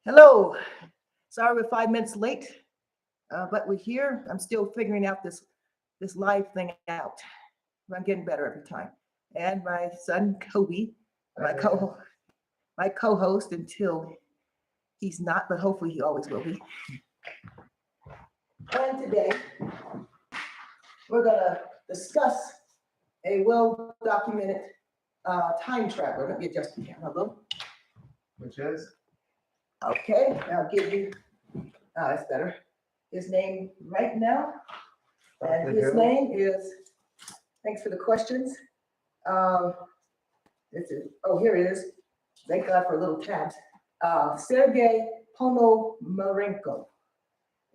Hello. Sorry we're 5 minutes late, but we're here. I'm still figuring out this live thing out. I'm getting better every time. And my son Kobe, my co my co-host until he's not, but hopefully he always will be. And today we're gonna discuss a well-documented time traveler. Let me adjust the camera a little. Which is? Okay, I'll give you. That's better. His name right now, and his name is. Thanks for the questions. Here it is. Thank God for little tabs. Sergei Ponomarenko.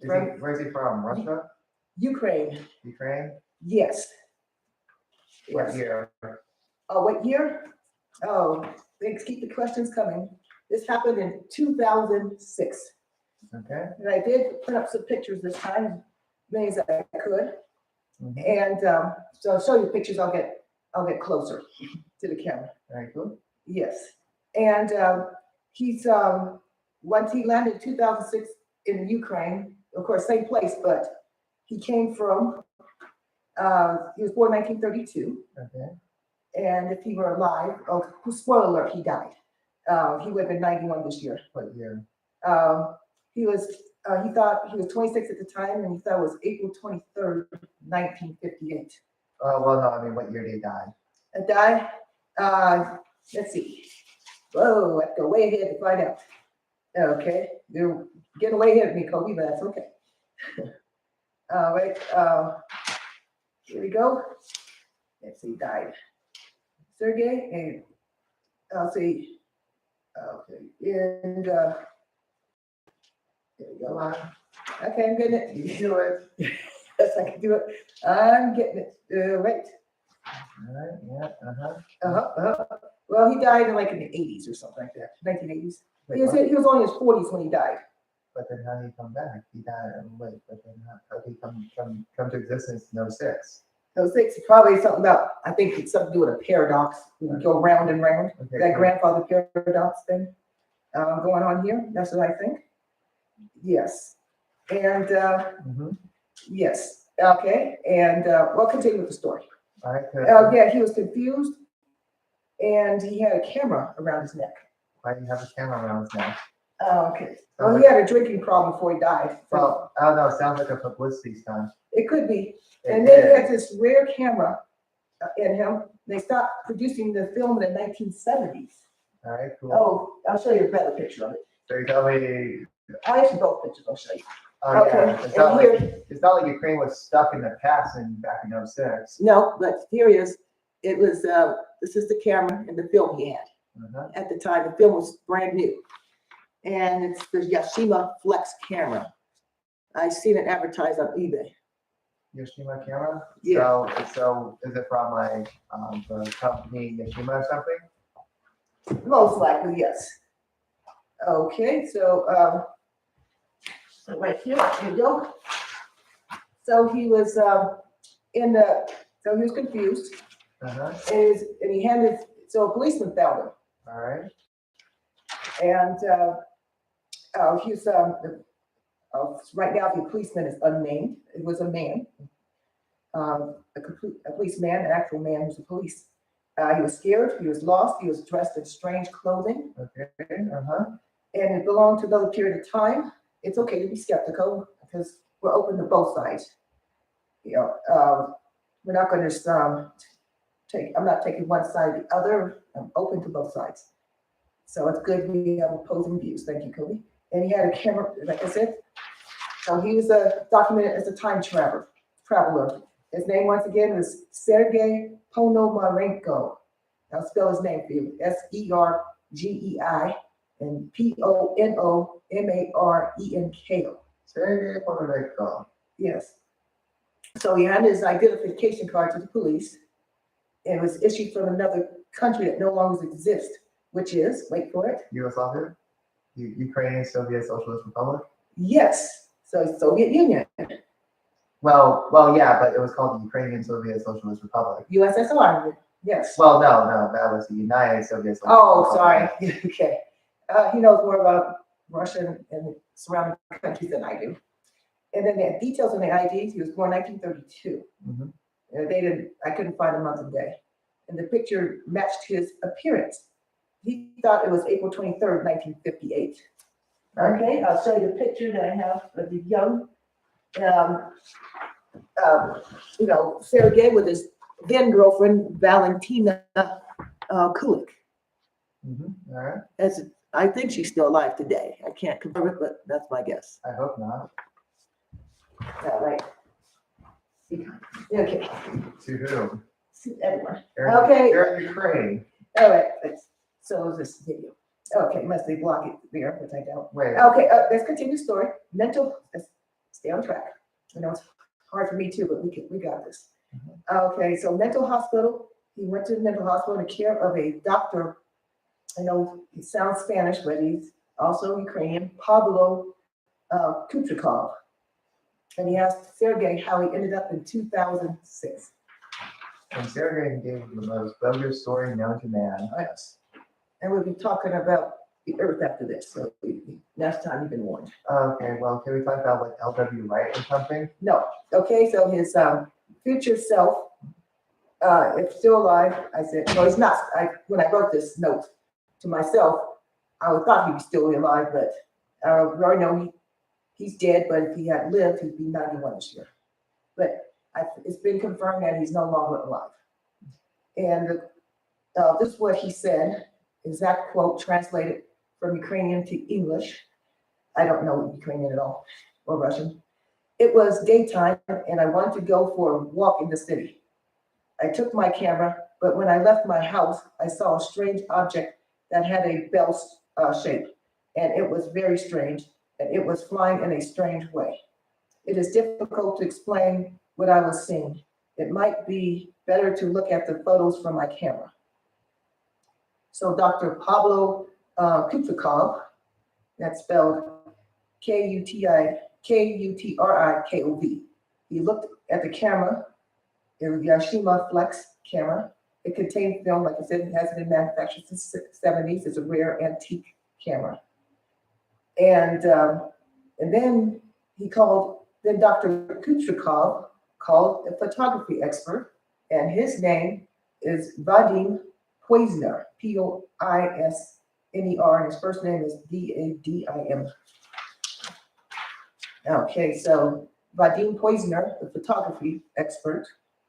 Where's he from? Russia? Ukraine. Ukraine? Yes. What year? Oh, what year? Oh, thanks. Keep the questions coming. This happened in 2006. Okay. And I did put up some pictures this time, as many as I could. Mm-hmm. And so I'll show you pictures. I'll get closer to the camera. Very cool. Yes. And he's once he landed in 2006 in Ukraine, of course, same place, but he came from. He was born 1932. Okay. And if he were alive, spoiler alert, he died. He would have been 91 this year. What year? He thought he was 26 at the time, and he thought it was April 23rd, 1958. Well, no, I mean, what year did he die? Died, let's see. Whoa, I have to go way ahead to find out. Okay, you're getting way ahead of me, Kobe, but that's okay. All right, here we go. Let's see, died. Sergei, and I'll see. Okay, and there we go. Okay, I'm getting it. You can do it. Yes, I can do it. I'm getting it. Right. All right, yeah, Well, he died in like in the 80s or something like that, 1980s. Wait, He was only in his 40s when he died. But then how did he come back? He died, but then how did he come to existence in 06? 06, probably something about, I think it's something to do with a paradox. We can go round and round. Okay, That cool. grandfather paradox thing going on here. That's what I think. Yes. And Mm-hmm. yes. Okay. And we'll continue with the story. All right, good. Yeah, he was confused and he had a camera around his neck. Why do you have a camera around his neck? Okay. Well, he had a drinking problem before he died. Well, I don't know. It sounds like a publicity stunt. It could be. And then he had this rare camera in him. They stopped producing the film in the 1970s. All right, cool. Oh, I'll show you a better picture of it. So you tell me. I actually both pictures. I'll show you. Oh, Okay, yeah. and It's not like Ukraine was stuck in the past and back in 06. No, but here he is. It was. This is the camera and the film he had Uh-huh. at the time. The film was brand new, and it's the Yashima Flex camera. I seen it advertised on eBay. Yoshima camera? Yeah. So is it from like the company Yoshima or something? Most likely, yes. Okay, so right here you go. So he was so he was confused, Uh-huh. and he handed. So a policeman found him, All right. and he was right now the policeman is unnamed. It was a man, a policeman, an actual man who's a police. He was scared. He was lost. He was dressed in strange clothing. Okay. Uh-huh. And it belonged to another period of time. It's okay to be skeptical because we're open to both sides. You know, we're not going to I'm not taking one side or the other. I'm open to both sides. So it's good we have opposing views. Thank you, Kobe. And he had a camera, like I said. So he was documented as a time traveler. His name, once again, was Sergei Ponomarenko. I'll spell his name for you. Sergei and Ponomarenko. Sergei Ponomarenko. Yes. So he had his identification card to the police. And it was issued from another country that no longer exists, which is, wait for it. Yugoslavia? Ukraine, Soviet Socialist Republic? Yes. So Soviet Union. Well, yeah, but it was called the Ukrainian Soviet Socialist Republic. USSR. Yes. Well, no, that was the United Soviet Socialist Oh, Republic. sorry. Okay. He knows more about Russia and surrounding countries than I do. And then the details on the IDs, he was born 1932. Mhm. I couldn't find a month and day. And the picture matched his appearance. He thought it was April 23rd, 1958. Okay, I'll show you the picture that I have of the young, um, Sergei with his then girlfriend, Valentina Kulik. All right. I think she's still alive today. I can't confirm it, but that's my guess. I hope not. All right. Okay, To whom? everyone. They're- Okay. They're in Ukraine. All right, so is this video. Okay, must they block it there, which I don't. Wait. Okay, let's continue the story. Let's stay on track. I know it's hard for me too, but we got this. Okay, so mental hospital. He went to the mental hospital in the care of a doctor. I know he sounds Spanish, but he's also Ukrainian, Pablo Kutrikov. And he asked Sergei how he ended up in 2006. And Sergei gave the most bogus story known to man. Yes. And we'll be talking about the Earth after this. So next time you've been warned. Okay, well, can we talk about like L.W. Wright or something? No. Okay, so his future self, if still alive, I said, no, he's not. When I wrote this note to myself, I thought he was still alive, but I already know he's dead, but if he had lived, he'd be 91 this year. But it's been confirmed that he's no longer alive. And this is what he said, exact quote translated from Ukrainian to English. I don't know Ukrainian at all, or Russian. It was daytime, and I wanted to go for a walk in the city. I took my camera, but when I left my house, I saw a strange object that had a bell shape, and it was very strange, and it was flying in a strange way. It is difficult to explain what I was seeing. It might be better to look at the photos from my camera. So Dr. Pablo Kutrikov, that's spelled Kutrikov. He looked at the camera, it was Yashima Flex camera. It contained film, like I said, it hasn't been manufactured since the 70s. It's a rare antique camera. And then Dr. Kutrikov called a photography expert, and his name is Vadim Poizner, Poisner, and his first name is Vadim. Okay, so Vadim Poizner, the photography expert,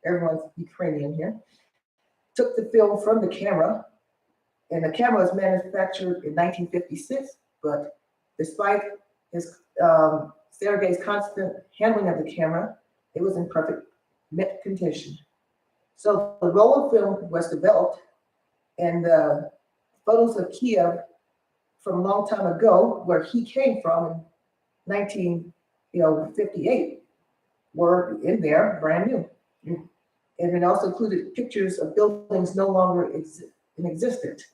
everyone's Ukrainian here, took the film from the camera, and the camera was manufactured in 1956, but despite Sergei's constant handling of the camera, it was in perfect mint condition. So the roll of film was developed, and the photos of Kiev from a long time ago, where he came from in 1958, were in there, brand new. And it also included pictures of buildings no longer in existence.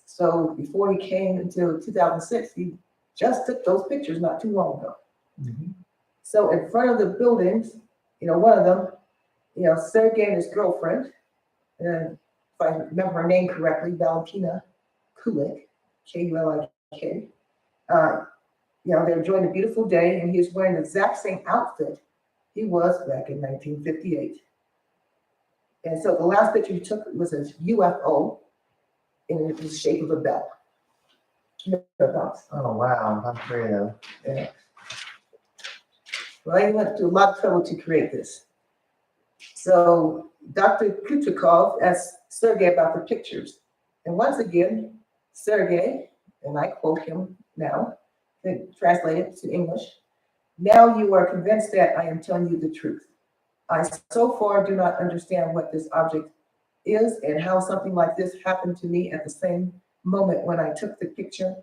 So before he came until 2006, he just took those pictures not too long ago. Mm-hmm. So in front of the buildings, one of them, Sergei and his girlfriend, and if I remember her name correctly, Valentina Kulik, Kulik, they're enjoying a beautiful day, and he was wearing the exact same outfit he was back in 1958. And so the last picture he took was a UFO, and it was the shape of a bell. Oh, wow, I'm creative. Yeah. Well, he went to a lot of trouble to create this. So Dr. Kutrikov asked Sergei about the pictures. And once again, Sergei, and I quote him now, translated to English, "Now you are convinced that I am telling you the truth. I so far do not understand what this object is and how something like this happened to me at the same moment when I took the picture,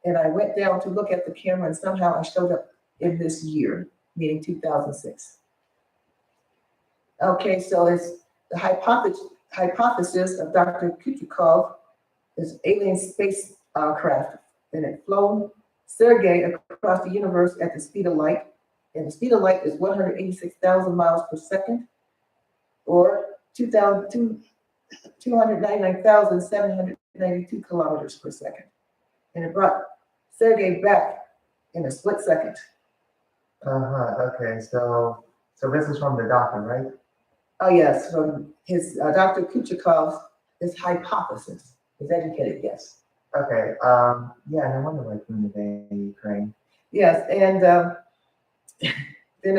and I went down to look at the camera, and somehow I showed up in this year, meaning 2006. Okay, so it's the hypothesis of Dr. Kutrikov is alien spacecraft, and it flown Sergei across the universe at the speed of light, and the speed of light is 186,000 miles per second, or 299,792 kilometers per second. and it brought Sergei back in a split second. Okay, so this is from the doctor, right? Oh yes, from his Dr. Kuchakov's his hypothesis, his educated guess. Okay, yeah, no wonder why from the Ukraine. Yes, and then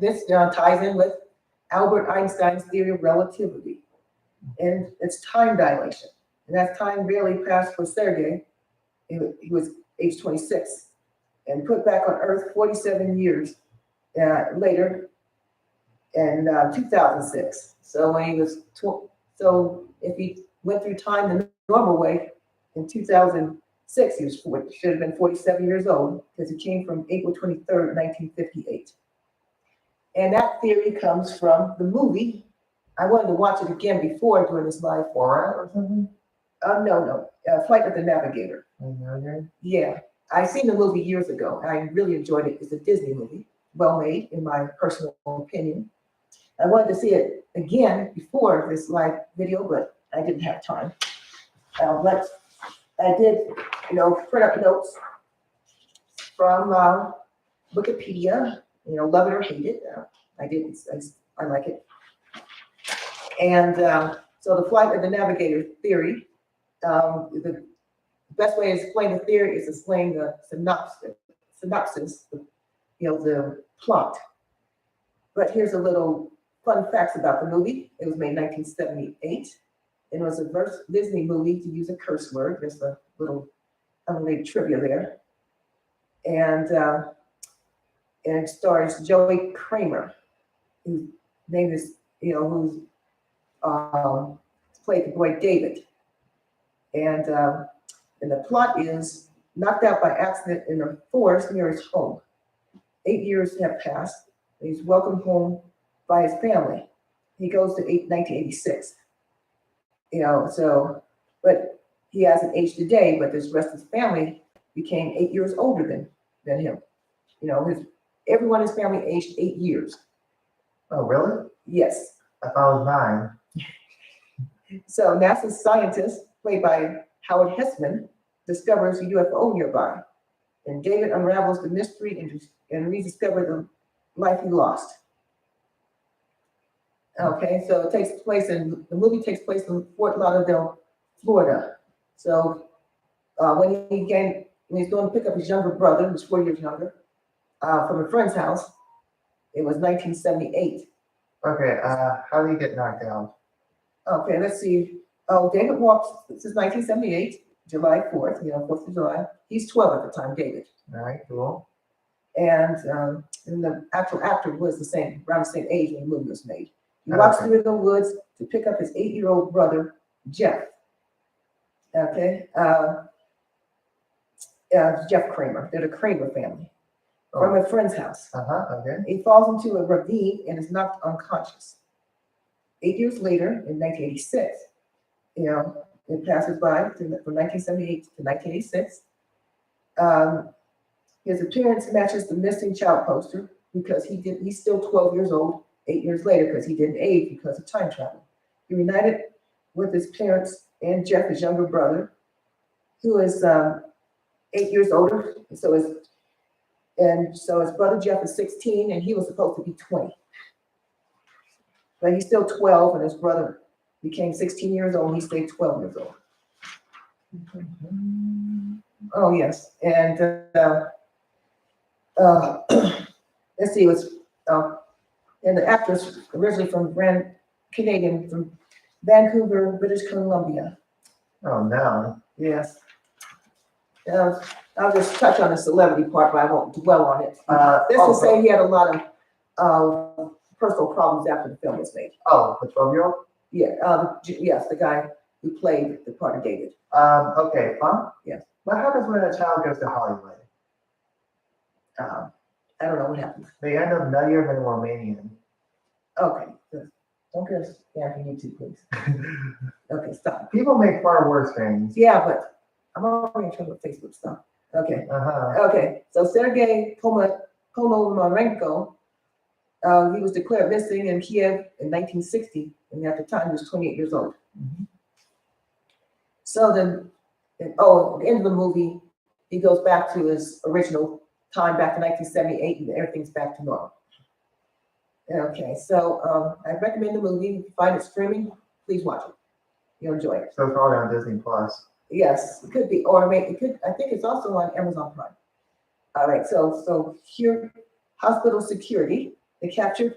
this ties in with Albert Einstein's theory of relativity, and it's time dilation. And that time barely passed for Sergei. He was age 26 and put back on Earth 47 years later in 2006. So when he was so if he went through time the normal way in 2006, he should have been 47 years old because he came from April 23rd, 1958. And that theory comes from the movie. I wanted to watch it again before doing this live. Borat or something? No, Flight of the Navigator. Okay. Yeah, I seen the movie years ago. I really enjoyed it. It's a Disney movie, well made, in my personal opinion. I wanted to see it again before this live video, but I didn't have time. But I did, print up notes from Wikipedia. Love it or hate it. I didn't. I like it. And so the Flight of the Navigator theory. The best way to explain the theory is to explain the synopsis, the plot. But here's a little fun facts about the movie. It was made in 1978. And it was a Disney movie, to use a curse word. Just a little unrelated trivia there. And it stars Joey Kramer, whose name is, who's played the boy David. And the plot is knocked out by accident in a forest near his home. 8 years have passed. He's welcomed home by his family. He goes to 1986. But he hasn't aged a day, but this rest of his family became 8 years older than him. Everyone in his family aged 8 years. Oh, really? Yes. I thought it was 9. So NASA's scientist, played by Howard Hessman, discovers a UFO nearby, and David unravels the mystery and rediscovers the life he lost. Okay, so the movie takes place in Fort Lauderdale, Florida. So when he's going to pick up his younger brother, who's 4 years younger, from a friend's house, it was 1978. Okay, how do you get knocked out? Okay, let's see. Oh, David walks, this is 1978, July 4th, 4th of July. He's 12 at the time, David. All right, cool. And the actual actor was around the same age when the movie was made. He walks through the woods to pick up his 8-year-old brother, Jeff. Okay, Jeff Kramer. They're the Kramer family from a friend's house. Okay. He falls into a ravine and is knocked unconscious. 8 years later, in 1986, it passes by from 1978 to 1986. His appearance matches the missing child poster because he's still 12 years old 8 years later because he didn't age because of time travel. He reunited with his parents and Jeff, his younger brother, who is 8 years older. So his brother Jeff is 16 and he was supposed to be 20. But he's still 12 and his brother became 16 years old and he stayed 12 years old. Oh, yes. And let's see, it was, and the actress originally Canadian from Vancouver, British Columbia. Oh, no. Yes. I'll just touch on the celebrity part, but I won't dwell on it. Let's just say he had a lot of personal problems after the film was made. Oh, the 12-year-old? Yeah, yes, the guy who played the part of David. Okay, fun? Yes. What happens when a child goes to Hollywood? I don't know what happened. They end up nuttier than Romanian. Okay, don't get us down from YouTube, please. Okay, stop. People make far worse things. Yeah, but I'm already in trouble with Facebook stuff. Okay. Okay, so Sergei Ponomarenko, he was declared missing in Kiev in 1960, and at the time he was 28 years old. So then And oh, at the end of the movie, he goes back to his original time, back to 1978, and everything's back to normal. Okay, so I recommend the movie. If you find it streaming, please watch it. You'll enjoy it. So it's probably on Disney Plus. Yes, it could be, or maybe it could. I think it's also on Amazon Prime. All right, so here, hospital security. They captured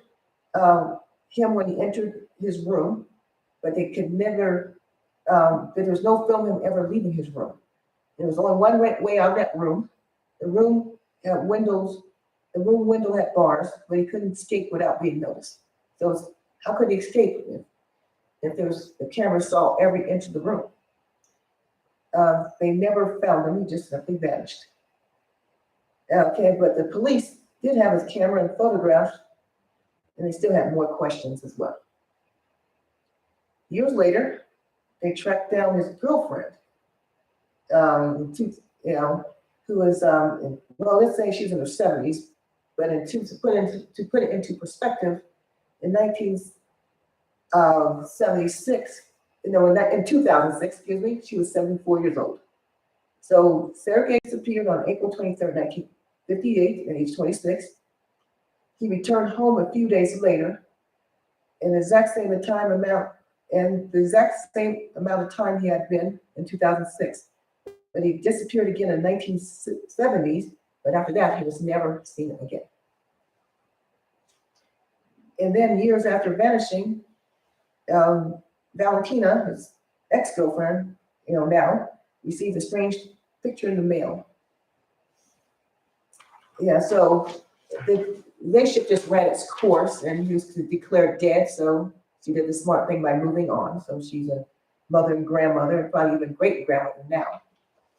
him when he entered his room, but they could never. There was no film of him ever leaving his room. There was only one way out of that room. The room had windows. The room window had bars, but he couldn't escape without being noticed. So how could he escape if the camera saw every inch of the room? They never found him. He just simply vanished. Okay, but the police did have his camera and photographs, and they still had more questions as well. Years later, they tracked down his girlfriend, who was, well, let's say she's in her 70s, but to put it into perspective, in 1976, in 2006, excuse me, she was 74 years old. So Sergei disappeared on April 23rd, 1958, at age 26. He returned home a few days later, and the exact same amount of time he had been in 2006. But he disappeared again in 1970s, but after that, he was never seen again. And then years after vanishing, Valentina, his ex-girlfriend, now, received a strange picture in the mail. Yeah, so the relationship just ran its course, and he was declared dead, so she did the smart thing by moving on. So she's a mother and grandmother, and probably even great-grandmother now,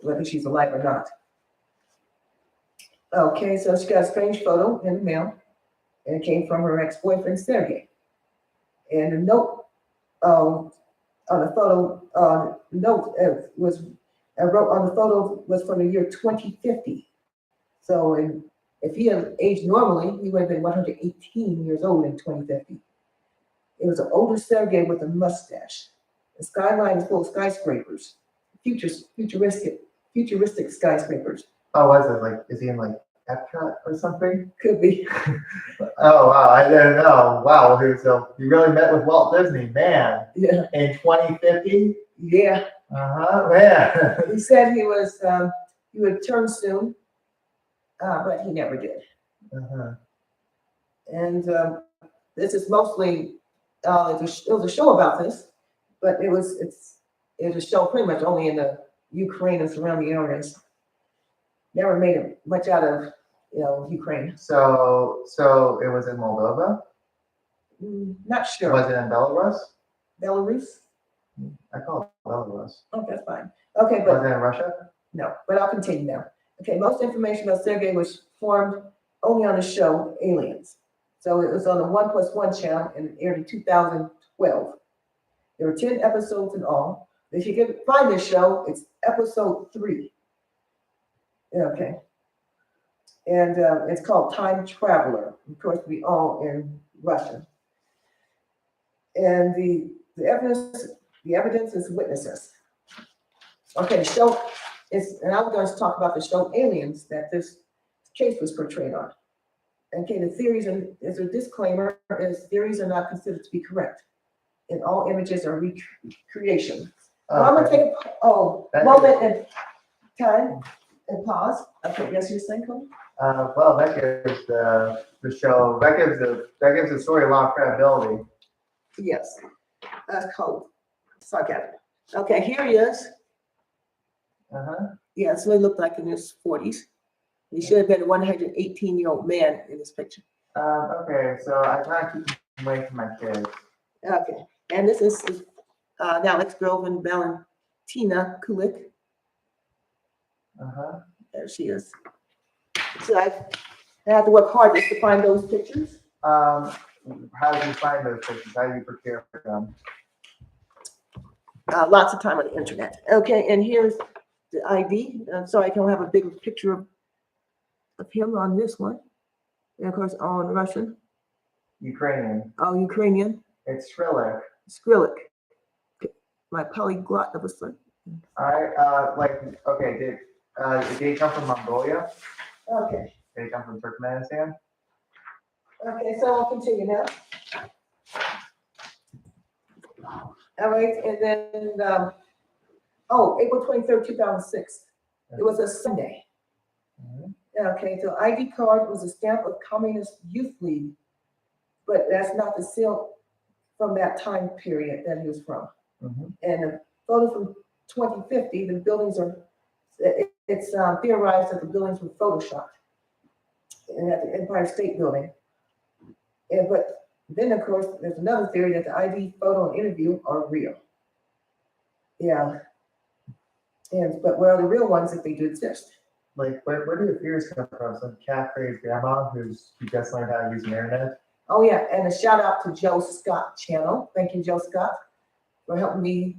whether she's alive or not. Okay, so she got a strange photo in the mail, and it came from her ex-boyfriend, Sergei. And the note on the photo, wrote on the photo was from the year 2050. So if he had aged normally, he would have been 118 years old in 2050. It was an older Sergei with a mustache. The skyline is full of skyscrapers, futuristic skyscrapers. Oh, what is it? Like, is he in like Epcot or something? Could be. Oh, wow, I didn't know. Wow, so you really met with Walt Disney, man. Yeah. In 2050? Yeah. Man. He said he would return soon, but he never did. And this is mostly it was a show about this, but it was a show pretty much only in the Ukraine and surrounding areas. Never made it much out of Ukraine. So it was in Moldova? Not sure. Was it in Belarus? Belarus? I call it Belarus. Oh, that's fine. Okay, but was it in Russia? No, but I'll continue now. Okay, most information about Sergei was formed only on the show Aliens. So it was on the 1+1 channel and aired in 2012. There were 10 episodes in all. If you can find this show, it's episode 3. Okay. And it's called Time Traveler. Of course, we all in Russian. And the evidence is witnesses. Okay, the show is, and I'm going to talk about the show Aliens that this case was portrayed on. Okay, the theories, and as a disclaimer, is theories are not considered to be correct. And all images are recreation. So I'm going to take a moment and time and pause. Okay, yes, you're saying, Cody? Well, that gives the show, that gives the story a lot of credibility. Yes, that's cold. Sarcasm. Okay, here he is. Yeah, so he looked like in his 40s. He should have been a 118-year-old man in this picture. Okay, so I kind of keep him away from my kids. Okay, and this is now ex-girlfriend Valentina Kulik. There she is. So I had to work hard just to find those pictures. How did you find those pictures? How do you procure them? Lots of time on the internet. Okay, and here's the ID. So I can have a bigger picture of him on this one. And of course, on Russian. Ukrainian. Oh, Ukrainian. It's Skrillex. Skrillex. My polyglot of a son. Okay, did he come from Mongolia? Okay, Did he come from Turkmenistan? okay, so I'll continue now. All right, and then, April 23rd, 2006. It was a Sunday. Mhm. Okay, so ID card was a stamp of Communist Youth League, but that's not the seal from that time period that he was from. Mhm. And a photo from 2050, the buildings are, it's theorized that the buildings were photoshopped and at the Empire State Building. But then, of course, there's another theory that the ID photo and interview are real. Yeah. But where are the real ones if they do exist? Like, where do the fears come from? Some cat-crazed grandma who just learned how to use the internet? Oh, yeah. And a shout out to Joe Scott channel. Thank you, Joe Scott, for helping me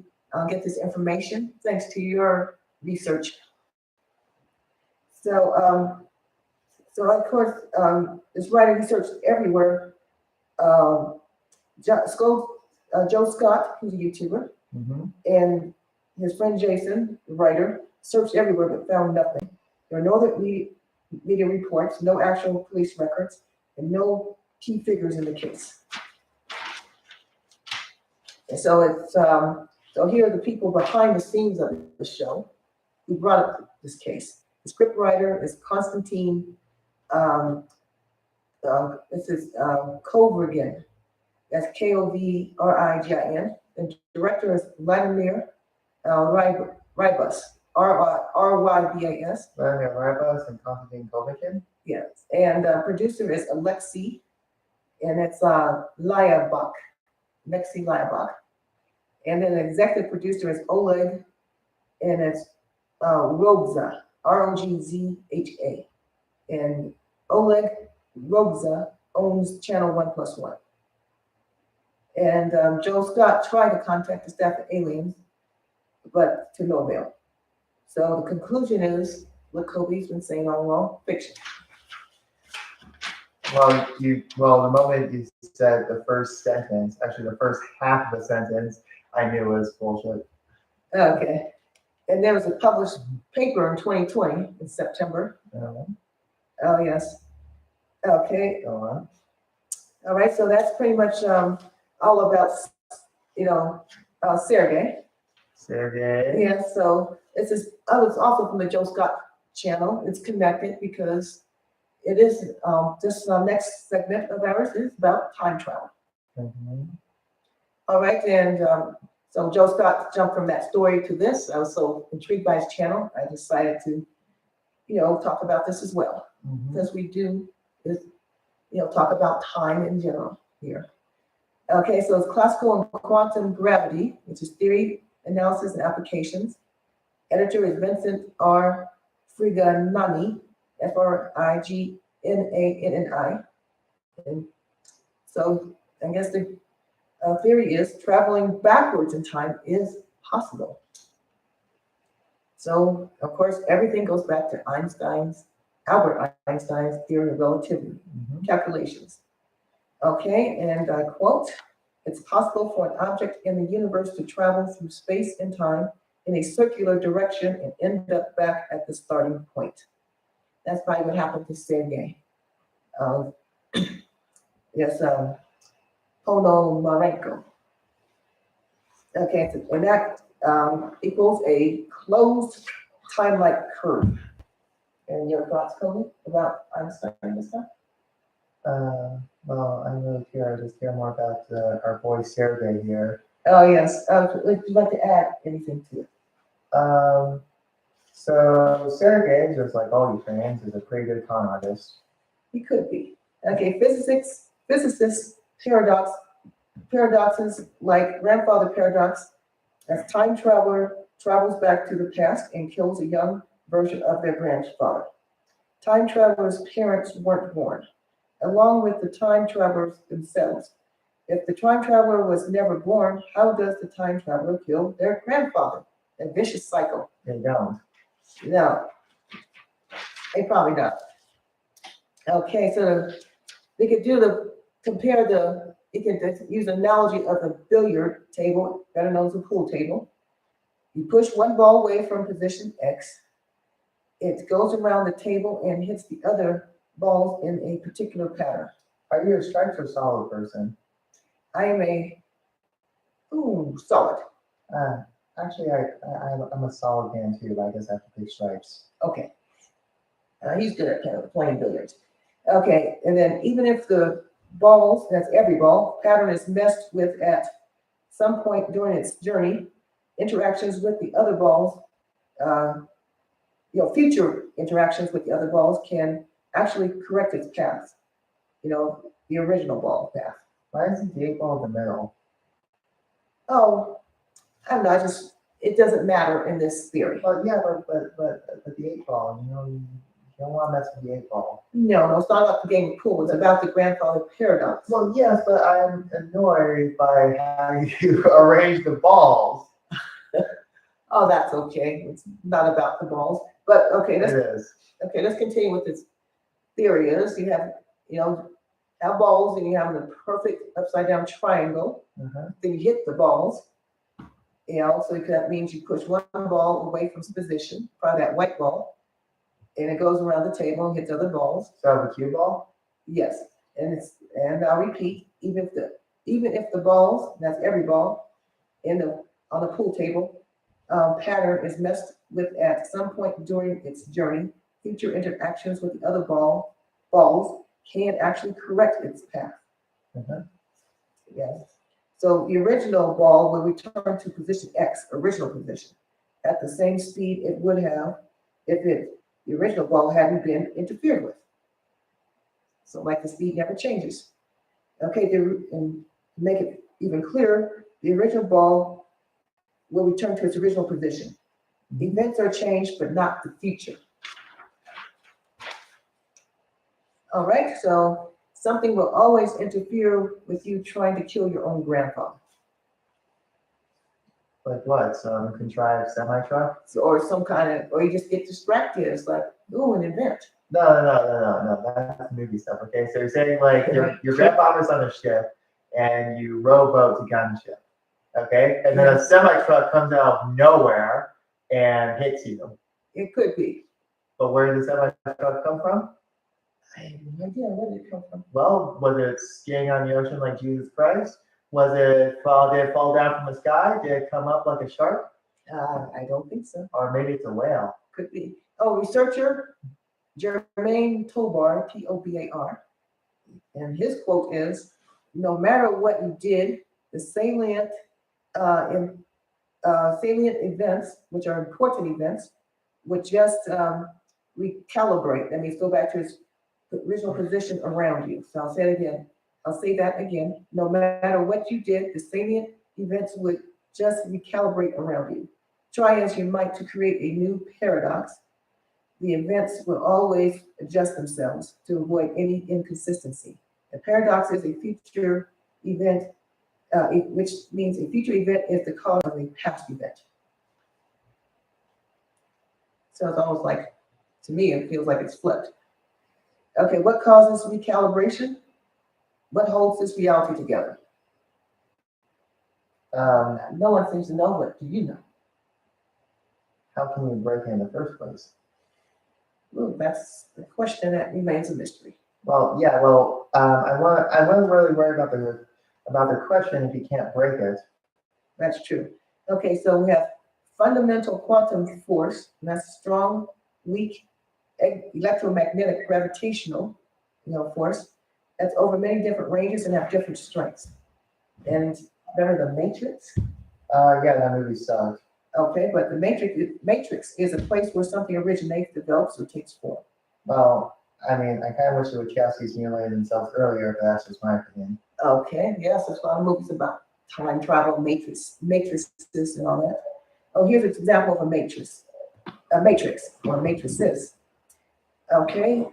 get this information. Thanks to your research. So of course, this writer researched everywhere. Um, Joe Scott, who's a YouTuber, Mm-hmm. and his friend Jason, the writer, searched everywhere but found nothing. There are no other media reports, no actual police records, and no key figures in the case. And so so here are the people behind the scenes of the show who brought up this case. The scriptwriter is Konstantin. This is Kovrigin. That's Kovrigin. The director is Vladimir Rybus, Rybas. Vladimir Rybas and Konstantin Kovakin. Yes, and producer is Alexei, and it's Lyabak, Alexei Lyabak. And then the executive producer is Oleg, and it's Rogza, Rogzha. And Oleg Rogza owns Channel 1+1. And Joe Scott tried to contact the staff of Aliens, but to no avail. So the conclusion is what Kobe's been saying all along, fiction. Well, the moment you said the first sentence, actually the first half of the sentence, I knew was bullshit. Okay. And there was a published paper in 2020 in September. Oh, yes. Okay. Go on. All right. So that's pretty much all about, Sergei. Sergei. Yeah. So this is, it's also from the Joe Scott channel. It's connected because it is, this next segment of ours is about time travel. Mm-hmm. All right. And so Joe Scott jumped from that story to this. I was so intrigued by his channel. I decided to, talk about this as well. Mm-hmm. Because we do is, talk about time in general here. Okay, so it's classical and quantum gravity, which is theory, analysis, and applications. Editor is Vincent R. Friganani, Frignanni. And so I guess the theory is traveling backwards in time is possible. So, of course, everything goes back to Albert Einstein's theory of relativity, calculations. Okay, and I quote, it's possible for an object in the universe to travel through space and time in a circular direction and end up back at the starting point. That's probably what happened to Sergei. Yes, Ponomarenko. Okay, and that equals a closed time-like curve. And your thoughts, Kobe, about Einstein this time? Well, I'm really curious. Just hear more about our boy Sergei here. Oh, yes. Would you like to add anything to it? So Sergei, just like all you fans, is a pretty good con artist. He could be. Okay, physicists paradoxes like grandfather paradox, as time traveler travels back to the past and kills a young version of their grandfather. Time travelers' parents weren't born, along with the time travelers themselves. If the time traveler was never born, how does the time traveler kill their grandfather? A vicious cycle. They don't. No, they probably don't. Okay, so they could you could use an analogy of the billiard table, better known as a pool table. You push one ball away from position X. It goes around the table and hits the other balls in a particular pattern. Are you a stripes or solid person? I am solid. Actually, I'm a solid man too, but I guess I have to pick stripes. Okay. He's good at playing billiards. Okay, and then even if the balls, that's every ball, pattern is messed with at some point during its journey, interactions with the other balls, future interactions with the other balls can actually correct its path. The original ball path. Why is the 8 ball in the middle? Oh, I don't know. It doesn't matter in this theory. Well, yeah, but the 8 ball, you don't want to mess with the 8 ball. No, it's not about the game of pool. It's about the grandfather paradox. Well, yes, but I'm annoyed by how you arrange the balls. Oh, that's okay. It's not about the balls. But okay, It is. let's continue with this theory. Is you have balls and you have the perfect upside down triangle. Then you hit the balls. So that means you push one ball away from its position, probably that white ball, and it goes around the table and hits other balls. So the cue ball? Yes, and I'll repeat, even if the balls, that's every ball, on the pool table, pattern is messed with at some point during its journey, future interactions with the other balls can actually correct its path. Yes. So the original ball will return to position X, original position, at the same speed it would have if the original ball hadn't been interfered with. So like the speed never changes. Okay, and to make it even clearer, the original ball will return to its original position. Events are changed, but not the future. All right, so something will always interfere with you trying to kill your own grandfather. Like what? Some contrived semi-truck? Or or you just get distracted. It's like, ooh, an event. No. That's movie stuff. Okay, so you're saying like your grandfather's on a ship and you rowboat to gunship. Okay, and then a semi-truck comes out of nowhere and hits you. It could be. But where did the semi-truck come from? I have no idea. Where did it come from? Well, was it skiing on the ocean like Jesus Christ? Did it fall down from the sky? Did it come up like a shark? I don't think so. Or maybe it's a whale. Could be. Oh, researcher Jermaine Tobar, Tobar, and his quote is, "No matter what you did, the salient events, which are important events, would just recalibrate. That means go back to its original position around you." So I'll say it again. I'll say that again. No matter what you did, the salient events would just recalibrate around you. Try as you might to create a new paradox, the events will always adjust themselves to avoid any inconsistency. A paradox is a future event, which means a future event is the cause of a past event. So it's almost like, to me, it feels like it's flipped. Okay, what causes recalibration? What holds this reality together? No one seems to know, but do you know? How can you break it in the first place? Ooh, that's the question that remains a mystery. Well, yeah. Well, I wasn't really worried about the question if you can't break it. That's true. Okay, so we have fundamental quantum force, and that's strong, weak, electromagnetic gravitational, force. That's over many different ranges and have different strengths. And remember the Matrix? Yeah, that movie sucked. Okay, but the Matrix is a place where something originates, develops, or takes form. Well, I mean, I kind of wish the Wachowskis mutilated themselves earlier, but that's just my opinion. Okay, yes, there's a lot of movies about time travel, matrices, and all that. Oh, here's an example of a matrix or matrices. Okay,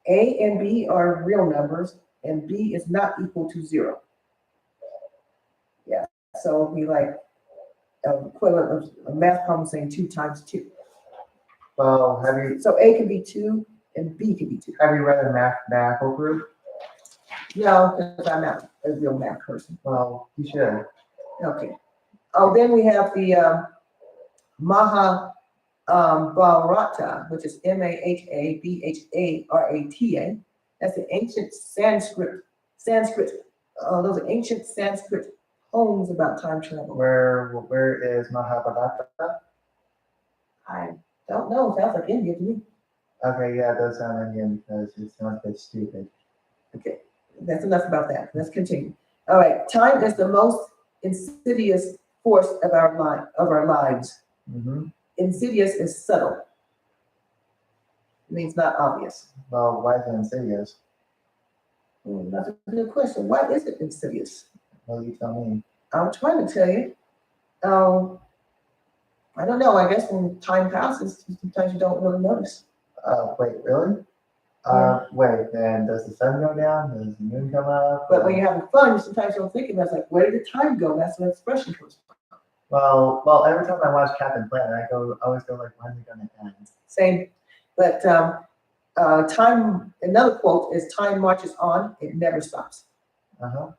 A and B are real numbers, and B is not equal to 0. Yeah, so it'll be like equivalent of a math problem saying 2 times 2. Well, So A can be 2 and B can be 2. Have you read a mathematical group? No, because I'm not a real math person. Well, you should. Okay. Oh, then we have the Mahabharata, which is Mahabharata. That's the ancient Sanskrit. Those are ancient Sanskrit poems about time travel. Where is Mahabharata? I don't know. Sounds like India to me. Okay, yeah, it does sound Indian because it sounds a bit stupid. Okay, that's enough about that. Let's continue. All right, time is the most insidious force of our lives. Mm-hmm. Insidious is subtle. It means not obvious. Well, why is it insidious? That's a good question. Why is it insidious? Well, you tell me. I'm trying to tell you. I don't know. I guess when time passes, sometimes you don't really notice. Wait, really? Yeah. Wait, then does the sun go down? Does the moon come up? But when you're having fun, you sometimes don't think about it. It's like, where did the time go? That's where the expression comes from. Well, every time I watch Captain Planet, I always go like, when is it going to end? Same. But time, another quote is, time marches on, it never stops. Uh-huh.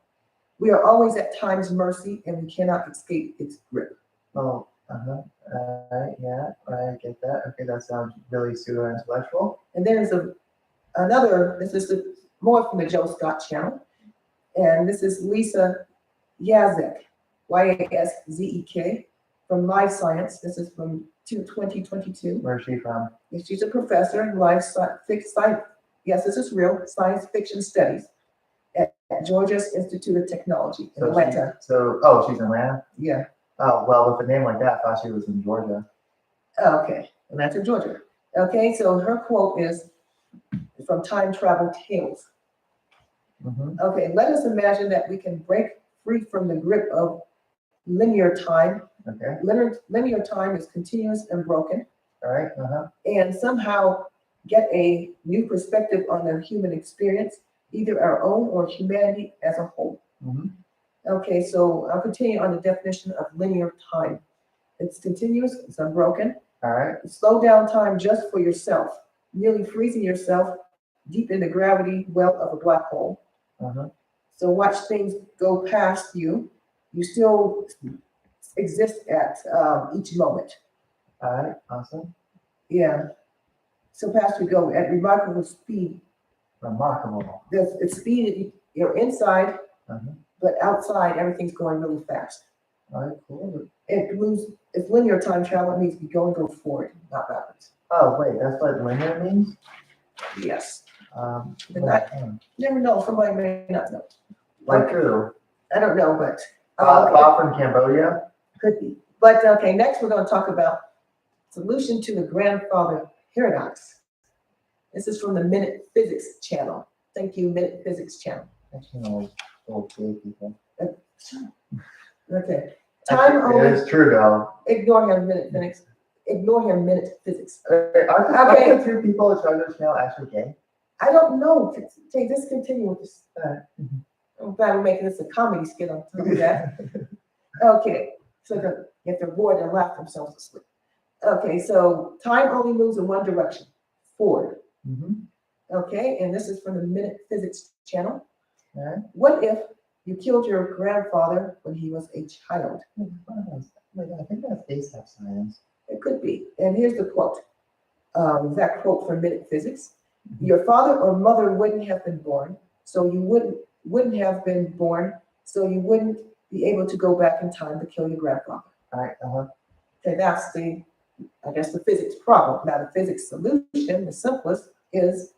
We are always at time's mercy and we cannot escape its grip. Oh, uh-huh. Yeah, I get that. Okay, that sounds really pseudo-intellectual. And there's this is more from the Joe Scott channel. And this is Lisa Yazek, Yazek, from Life Science. This is from 2022. Where's she from? She's a professor in science. Yes, this is real science fiction studies at Georgia's Institute of Technology in Atlanta. She's in Atlanta? Yeah. Oh, well, with a name like that, I thought she was in Georgia. Okay, Atlanta, Georgia. Okay, so her quote is from Time Travel Tales. Mm-hmm. Okay, let us imagine that we can break free from the grip of linear time. Okay. Linear time is continuous and broken. All right. Uh-huh. And somehow get a new perspective on the human experience, either our own or humanity as a whole. Mm-hmm. Okay, so I'll continue on the definition of linear time. It's continuous, it's unbroken. All right. Slow down time just for yourself, nearly freezing yourself deep in the gravity well of a black hole. Uh-huh. So watch things go past you. You still exist at each moment. All right. Awesome. Yeah. So past you go at remarkable speed. Remarkable. It's speed, you're inside, Uh-huh. but outside everything's going really fast. All right, cool. It's linear time travel. It means you go forward, not backwards. Oh, wait, that's what linear means? Yes. You Never know. Somebody may not know. Like who? I don't know, but Bob from Cambodia? could be. But okay, next we're going to talk about solution to the grandfather paradox. This is from the Minute Physics channel. Thank you, Minute Physics channel. Actually, old gay people. Okay. Time Actually, only. it is true though. Ignore him, Minute Physics. Ignore him, Minute Physics. Aren't the two people in charge of the channel actually gay? I don't know. Okay, just continue with this. Mm-hmm. I'm glad we're making this a comedy skit on top of that. Okay, so if they're bored, they'll laugh themselves asleep. Okay, so time only moves in one direction, forward. Mm-hmm. Okay, and this is from the Minute Physics channel. Right. What if you killed your grandfather when he was a child? I think that's ASAP science. It could be. And here's the quote. That quote from Minute Physics. Your father or mother wouldn't have been born, so you wouldn't have been born, so you wouldn't be able to go back in time to kill your grandfather. All right. Uh-huh. Okay, that's the physics problem. Now the physics solution, the simplest, is,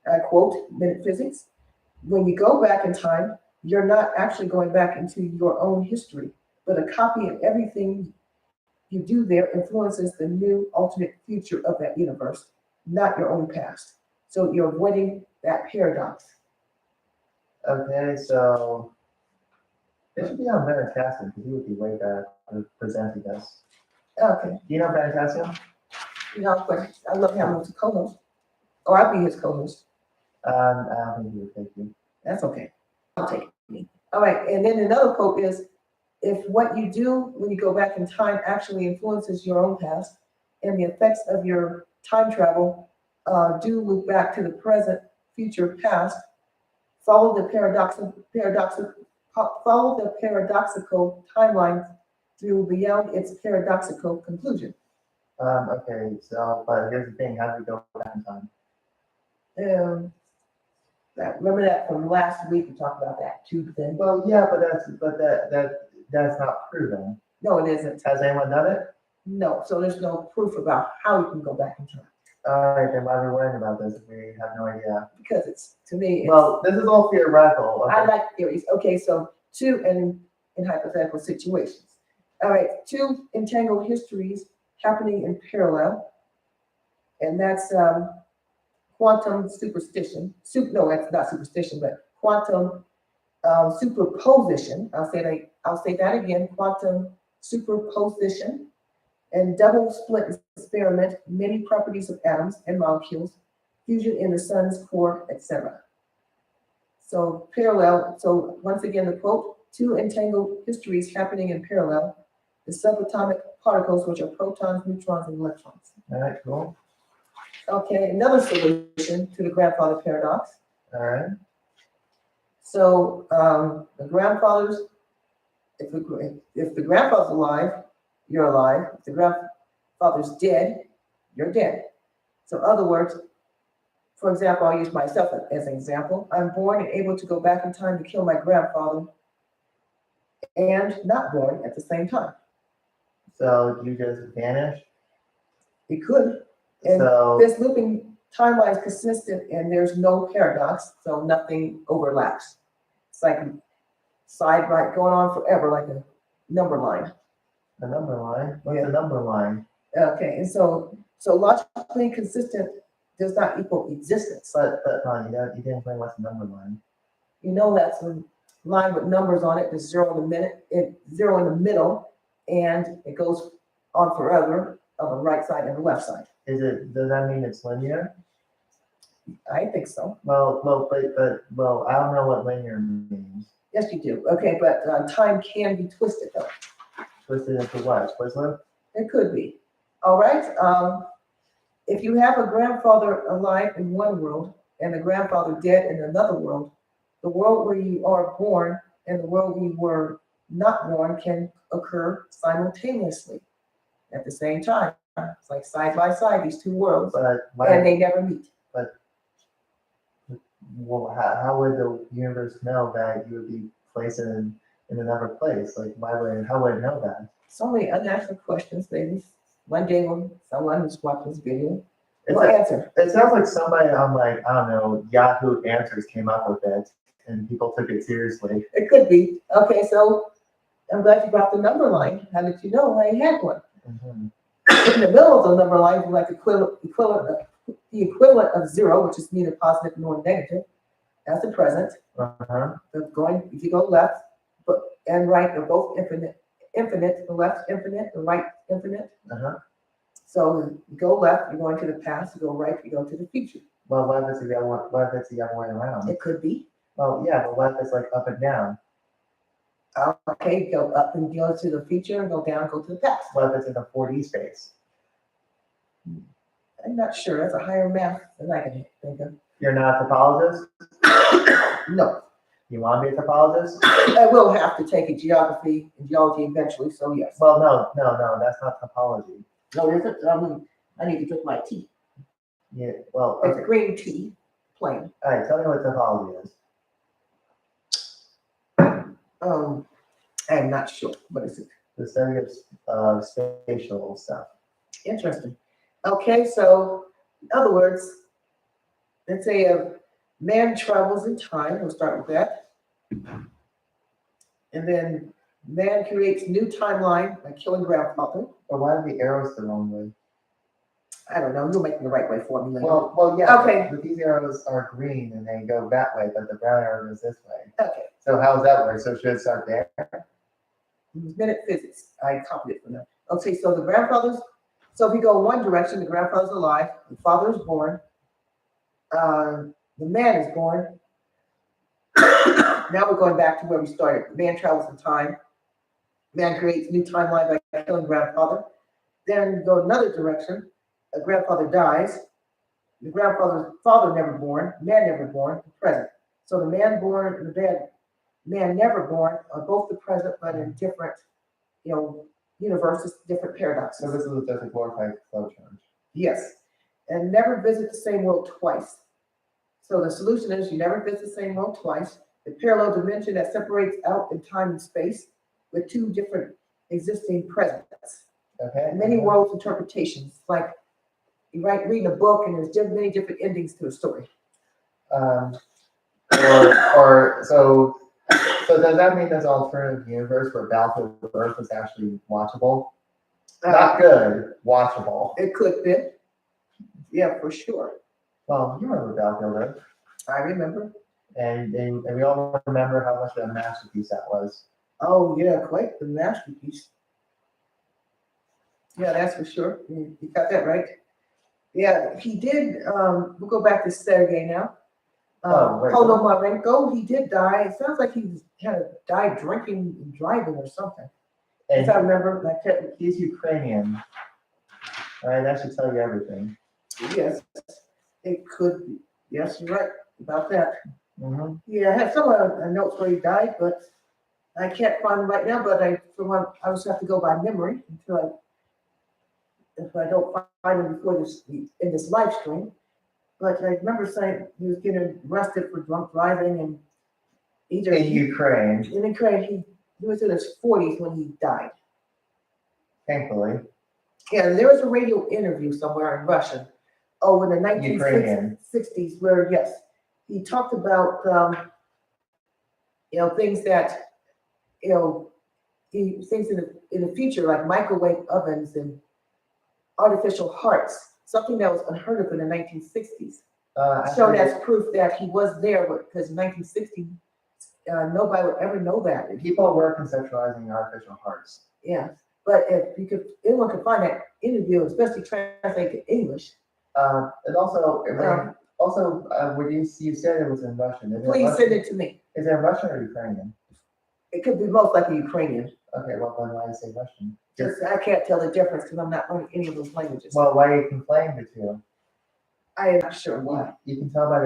I quote Minute Physics, when you go back in time, you're not actually going back into your own history, but a copy of everything you do there influences the new alternate future of that universe, not your own past. So you're avoiding that paradox. Okay, so it should be on Veritasium because he would be way better at presenting us. Okay. Do you know Veritasium? You know, but I love having him as a co-host. Or I'll be his co-host. I don't think he would take you. That's okay. I'll take me. All right, and then another quote is, if what you do when you go back in time actually influences your own past, and the effects of your time travel do loop back to the present, future, past, follow the paradoxical timeline through beyond its paradoxical conclusion. Okay, so, but here's the thing, how do we go back in time? Remember that from last week, we talked about that tube thing? Well, yeah, but that's not proven. No, it isn't. Has anyone done it? No, so there's no proof about how you can go back in time. All right, then why are we worrying about this if we have no idea? Because it's, to me, it's, Well, this is all theoretical. Okay. I like theories. Okay, so two in hypothetical situations. All right, two entangled histories happening in parallel, and that's quantum superstition. No, that's not superstition, but quantum superposition. I'll say that again. Quantum superposition and double split experiment, many properties of atoms and molecules, fusion in the sun's core, etc. So parallel. So once again, the quote: two entangled histories happening in parallel. The subatomic particles, which are protons, neutrons, and electrons. All right, cool. Okay, another solution to the grandfather paradox. All right. So the grandfathers, if the grandfather's alive, you're alive. If the grandfather's dead, you're dead. So in other words, for example, I'll use myself as an example. I'm born and able to go back in time to kill my grandfather and not born at the same time. So you just vanish? It could. And So this looping timeline is consistent and there's no paradox, so nothing overlaps. It's like side right going on forever, like a number line. a number line? What's Yeah. a number line? Okay, and so logically consistent does not equal existence. But you didn't explain what's a number line. You know that's a line with numbers on it, there's zero in the middle, and it goes on forever on the right side and the left side. Does that mean it's linear? I think so. Well, I don't know what linear means. Yes, you do. Okay, but time can be twisted though. Twisted into what? Twizzler? It could be. All right. If you have a grandfather alive in one world and a grandfather dead in another world, the world where you are born and the world where you were not born can occur simultaneously at the same time. It's like side by side, these two worlds, But and they never meet. Well, how would the universe know that you would be placed in another place? Like, how would it know that? So many unanswered questions, maybe. One day when someone who's watching this video It's will answer. It sounds like somebody on, like, I don't know, Yahoo Answers came up with it and people took it seriously. It could be. Okay, so I'm glad you brought the number line. How did you know I had one? Mm-hmm. In the middle of the number line, you like the equivalent of zero, which is neither positive nor negative. That's the present. Uh-huh. If you go left and right, they're both infinite. The left infinite, the right infinite. Uh-huh. So you go left, you're going to the past. You go right, you go to the future. Well, what if it's the other way around? It could be. Well, yeah, but what if it's like up and down? Okay, go up and go to the future, and go down, go to the past. What if it's in the 4D space? I'm not sure. That's a higher math than I can think of. You're not a topologist? No. You want to be a topologist? I will have to take a geography and geology eventually, so yes. Well, no, that's not topology. No, is it? I need to drink my tea. Yeah, well, It's okay. green tea, plain. All right, tell me what topology is. I'm not sure. What is it? The study of spatial stuff. Interesting. Okay, so in other words, let's say a man travels in time. We'll start with that. And then man creates new timeline by killing grandfather. But why are the arrows the wrong way? I don't know. You'll make the right way for me later. Well, yeah. Okay. But these arrows are green and they go that way, but the brown arrow goes this way. Okay. So how does that work? So should it start there? Minute physics. I copied it from them. Okay, so the grandfathers. So if we go one direction, the grandfather's alive. The father is born. The man is born. Now we're going back to where we started. Man travels in time. Man creates a new timeline by killing grandfather. Then go another direction. A grandfather dies. The grandfather's father never born. Man never born. The present. So the man born and the man never born are both the present, but in different, universes, different paradoxes. So this is just a glorified flow chart. Yes, and never visit the same world twice. So the solution is you never visit the same world twice. The parallel dimension that separates out in time and space with two different existing presents. Okay. And many worlds interpretations, like you reading a book and there's just many different endings to a story. So does that mean there's an alternative universe where Battlefield Earth is actually watchable? Not good, watchable. It could be. Yeah, for sure. Well, you remember Battlefield Earth. I remember. And we all remember how much of a masterpiece that was. Oh yeah, quite the masterpiece. Yeah, that's for sure. You got that right. Yeah, he did. We'll go back to Sergei now. Ponomarenko, he did die. It sounds like he had died drinking and driving or something. And If I remember, like he's Ukrainian. All right, that should tell you everything. yes, it could be. Yes, you're right about that. Mm-hmm. Yeah, I have some notes where he died, but I can't find them right now. But I just have to go by memory if I don't find them before in this live stream. But I remember saying he was getting arrested for drunk driving and In Ukraine, he was in his 40s when he died. thankfully. Yeah, there was a radio interview somewhere in Russian. Oh, in the 1960s, where yes, he talked about things that things in the future like microwave ovens and artificial hearts, something that was unheard of in the 1960s. Showed as proof that he was there because in 1960 nobody would ever know that. People were conceptualizing artificial hearts. Yeah, but if anyone could find that interview, especially translated to English. And also, when you said it was in Russian. Please send it to me. Is it Russian or Ukrainian? It could be most likely Ukrainian. Okay, well then why do you say Russian? Just I can't tell the difference because I'm not learning any of those languages. Well, why are you conflating the two? I am not sure why. You can tell by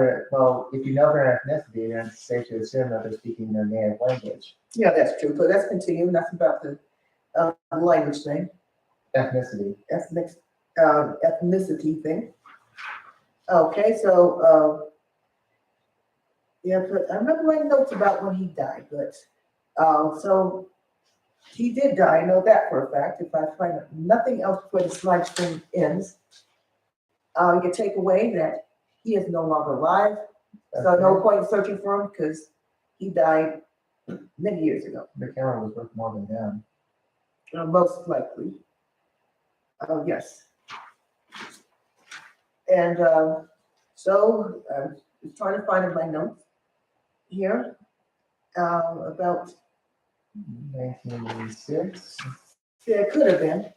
if you know their ethnicity, then it's safe to assume that they're speaking their native language. Yeah, that's true. So let's continue. That's about the language thing. Ethnicity. Ethnicity thing. Okay, so but I remember writing notes about when he died, but so he did die. I know that for a fact. If I find nothing else before this live stream ends, you can take away that he is no longer alive. Okay. So no point in searching for him because he died many years ago. The camera was worth more than him. Most likely. Yes. And so I'm trying to find in my notes here about 1986. Yeah, it could have been.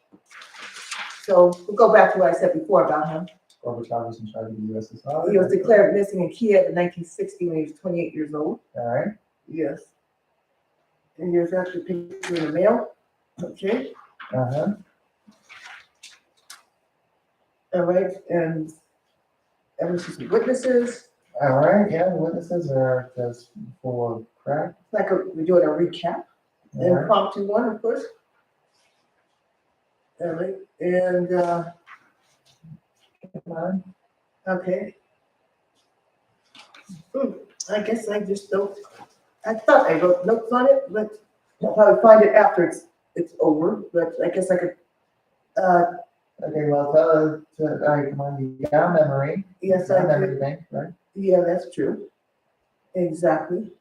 So we'll go back to what I said before about him. Gorbachev was in charge of the USSR. He was declared missing in Kiev in 1960 when he was 28 years old. All right. Yes. And here's actually a picture in the mail. Okay. Uh-huh. All right, and evidence of witnesses. All right, yeah, the witnesses are just full of crap. Like we're doing a recap. All impromptu right. One, of course. All right, and come on. Okay. I guess I just don't. I thought I wrote notes on it, but I'll probably find it after it's over. But I guess I could. Okay, well, come on, you got memory. Yes, I do. Everything, right? Yeah, that's true. Exactly.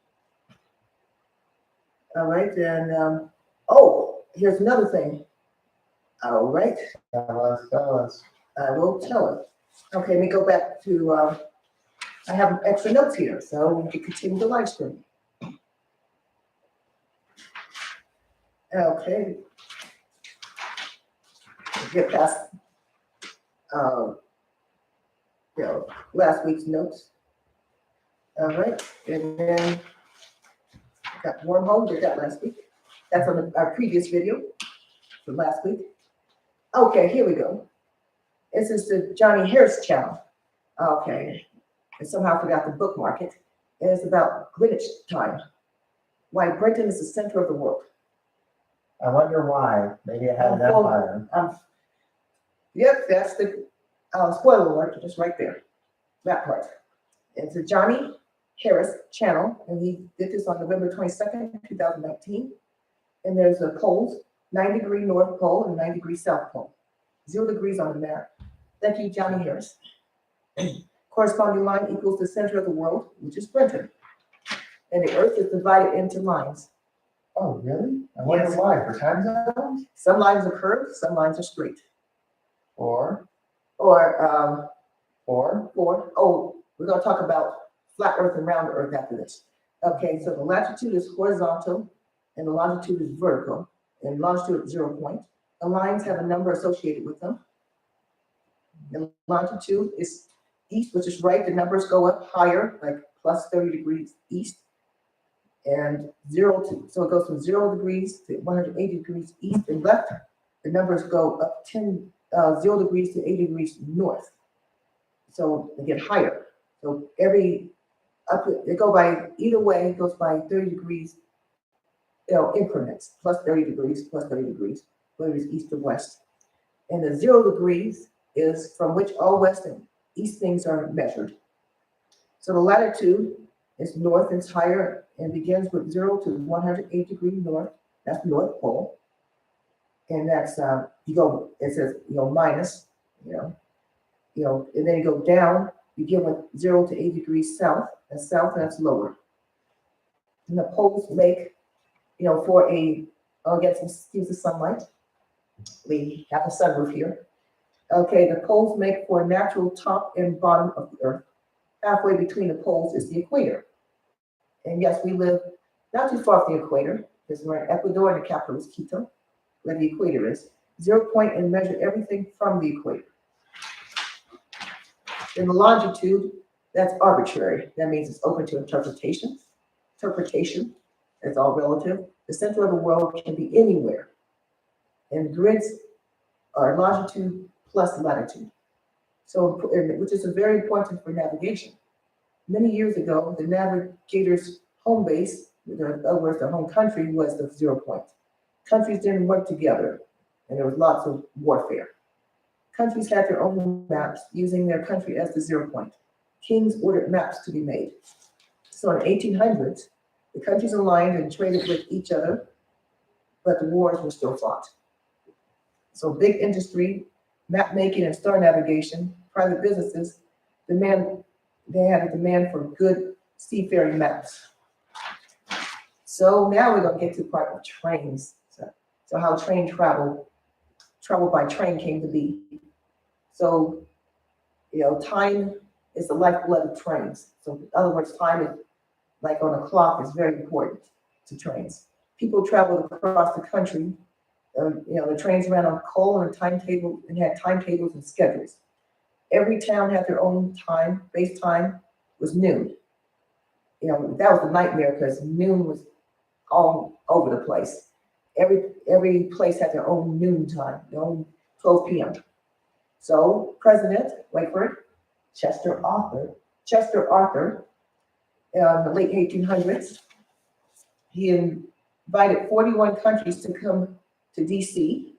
All right, and here's another thing. All right. Tell us. I will tell it. Okay, let me go back to. I have extra notes here, so we can continue the live stream. Okay. Get past last week's notes. All right, and then got wormhole, did that last week. That's on our previous video from last week. Okay, here we go. This is the Johnny Harris channel. Okay, I somehow forgot to bookmark it. It's about Greenwich time. Why Britain is the center of the world. I wonder why. Maybe it had an Well, empire. Yep, that's the spoiler alert, just right there. That part. It's a Johnny Harris channel, and he did this on November 22nd, 2019. And there's a poles, 9-degree North Pole and 9-degree South Pole. 0 degrees on the map. Thank you, Johnny Harris. Corresponding line equals the center of the world, which is Britain. And the Earth is divided into lines. Oh, really? I wonder Yes. why. For time zones? Some lines are curved, some lines are straight. Or, Or, or, we're going to talk about flat Earth and round Earth after this. Okay, so the latitude is horizontal and the longitude is vertical, and longitude at 0 point. The lines have a number associated with them. The longitude is east, which is right. The numbers go up higher, like plus 30 degrees east. And so it goes from 0 degrees to 180 degrees east and left. The numbers go up 0 degrees to 80 degrees north. So they get higher. So they go by, either way, it goes by 30 degrees, increments, plus 30 degrees, plus 30 degrees, whether it's east or west. And the 0 degrees is from which all west and east things are measured. So the latitude is north, it's higher, and begins with 0 to 108 degrees north. That's North Pole. And that's, it says, minus, and then you go down, begin with 0 to 8 degrees south. That's south, and that's lower. And the poles make, get some excuse the sunlight. We have a sunroof here. Okay, the poles make for a natural top and bottom of the Earth. Halfway between the poles is the equator. And yes, we live not too far from the equator, because we're in Ecuador and the capital is Quito, where the equator is. 0 point and measure everything from the equator. In the longitude, that's arbitrary. That means it's open to interpretation. Interpretation is all relative. The center of the world can be anywhere. And grids are longitude plus latitude. So, which is very important for navigation. Many years ago, the navigator's home base, in other words, the home country, was the 0 point. Countries didn't work together, and there was lots of warfare. Countries had their own maps, using their country as the 0 point. Kings ordered maps to be made. So in the 1800s, the countries aligned and traded with each other, but the wars were still fought. So big industry, map making and star navigation, private businesses, they had a demand for good seafaring maps. So now we're going to get to the part of trains. So how travel by train came to be. So, time is the lifeblood of trains. So in other words, time is like on a clock is very important to trains. People traveled across the country. The trains ran on coal and had timetables and schedules. Every town had their own time. Base time was noon. That was a nightmare because noon was all over the place. Every place had their own noon time, their own 12 p.m. So President, wait for it, Chester Arthur, in the late 1800s, he invited 41 countries to come to DC,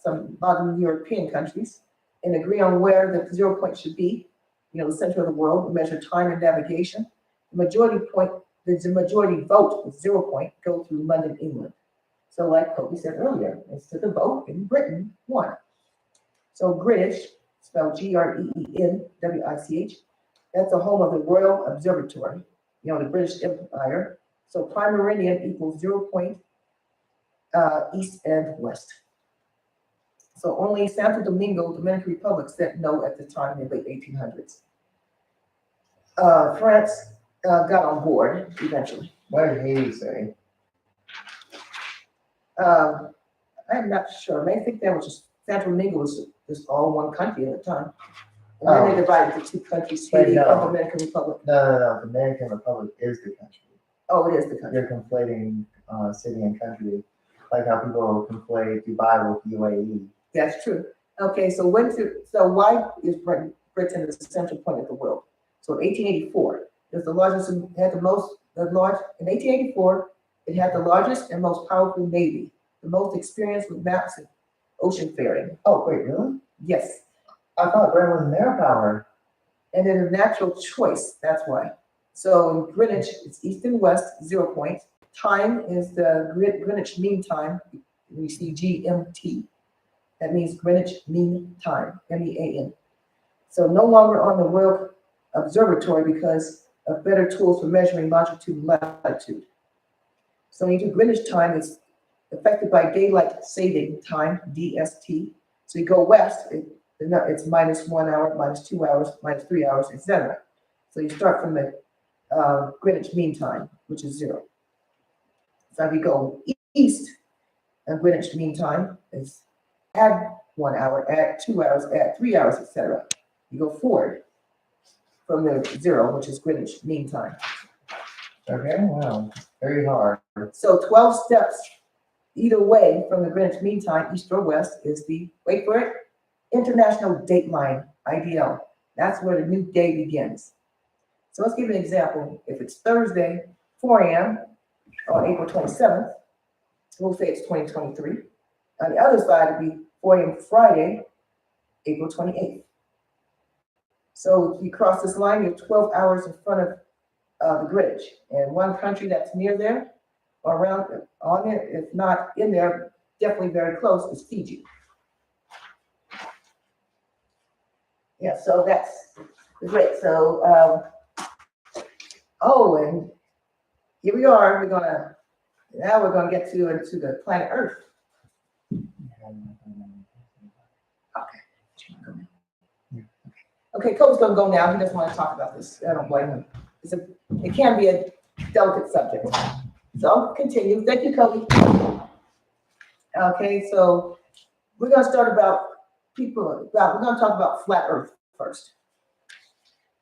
some modern European countries, and agree on where the 0 point should be, the center of the world, measure time and navigation. The majority vote with 0 point go through London, England. So like Kobe said earlier, instead of vote in Britain won. So Greenwich, spelled Greenwich, that's the home of the Royal Observatory, the British Empire. So prime meridian equals 0 point east and west. So only Santo Domingo, Dominican Republic said no at the time in the late 1800s. France got on board eventually. What did Haiti say? I'm not sure. I think that was just Santo Domingo was just all one country at the time. And then they divided the two countries, Haiti and Dominican Republic. No. Dominican Republic is the country. Oh, it is the country. You're conflating city and country, like how people conflate Dubai with UAE. That's true. Okay, so why is Britain the central point of the world? So in 1884, it was the largest and had the most, in 1884, it had the largest and most powerful navy. the most experienced with maps and oceanfaring. Oh, wait, really? Yes, I thought Greenwich was an air power. and then a natural choice, that's why. So in Greenwich, it's east and west, 0 point. Time is the Greenwich Mean Time. We see GMT. That means Greenwich Mean Time, MEAN. So no longer on the Royal Observatory because of better tools for measuring longitude and latitude. So when you do Greenwich time, it's affected by daylight saving time, DST. So you go west, it's -1 hour, -2 hours, -3 hours, etc. So you start from the Greenwich Mean Time, which is 0. So if you go east, and Greenwich Mean Time is add 1 hour, add 2 hours, add 3 hours, etc. You go forward from the 0, which is Greenwich Mean Time. Okay, wow, very hard. So 12 steps either way from the Greenwich Mean Time, east or west, is the, wait for it, International Dateline, IDL. That's where the new day begins. So let's give you an example. If it's Thursday, 4 a.m. on April 27th, we'll say it's 2023. On the other side, it'd be 4 a.m. Friday, April 28th. So if you cross this line, you're 12 hours in front of the Greenwich. And one country that's near there, or around on it, if not in there, definitely very close, is Fiji. Yeah, so that's great. So, and here we are. Now we're gonna get into the planet Earth. Okay, Kobe's gonna go now. He doesn't want to talk about this. I don't blame him. It can be a delicate subject. So I'll continue. Thank you, Kobe. Okay, so we're gonna start we're gonna talk about flat Earth first.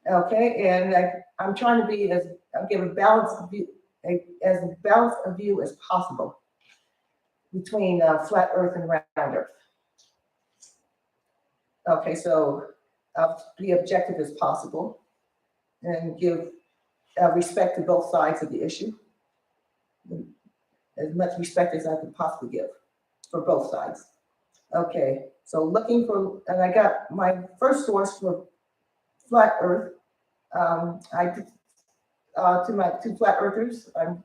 Okay, and I'm trying to give a balanced view, as balanced a view as possible between flat Earth and round Earth. Okay, so I'll be objective as possible and give respect to both sides of the issue, as much respect as I can possibly give for both sides. Okay, so and I got my first source for flat Earth. I did to flat earthers. I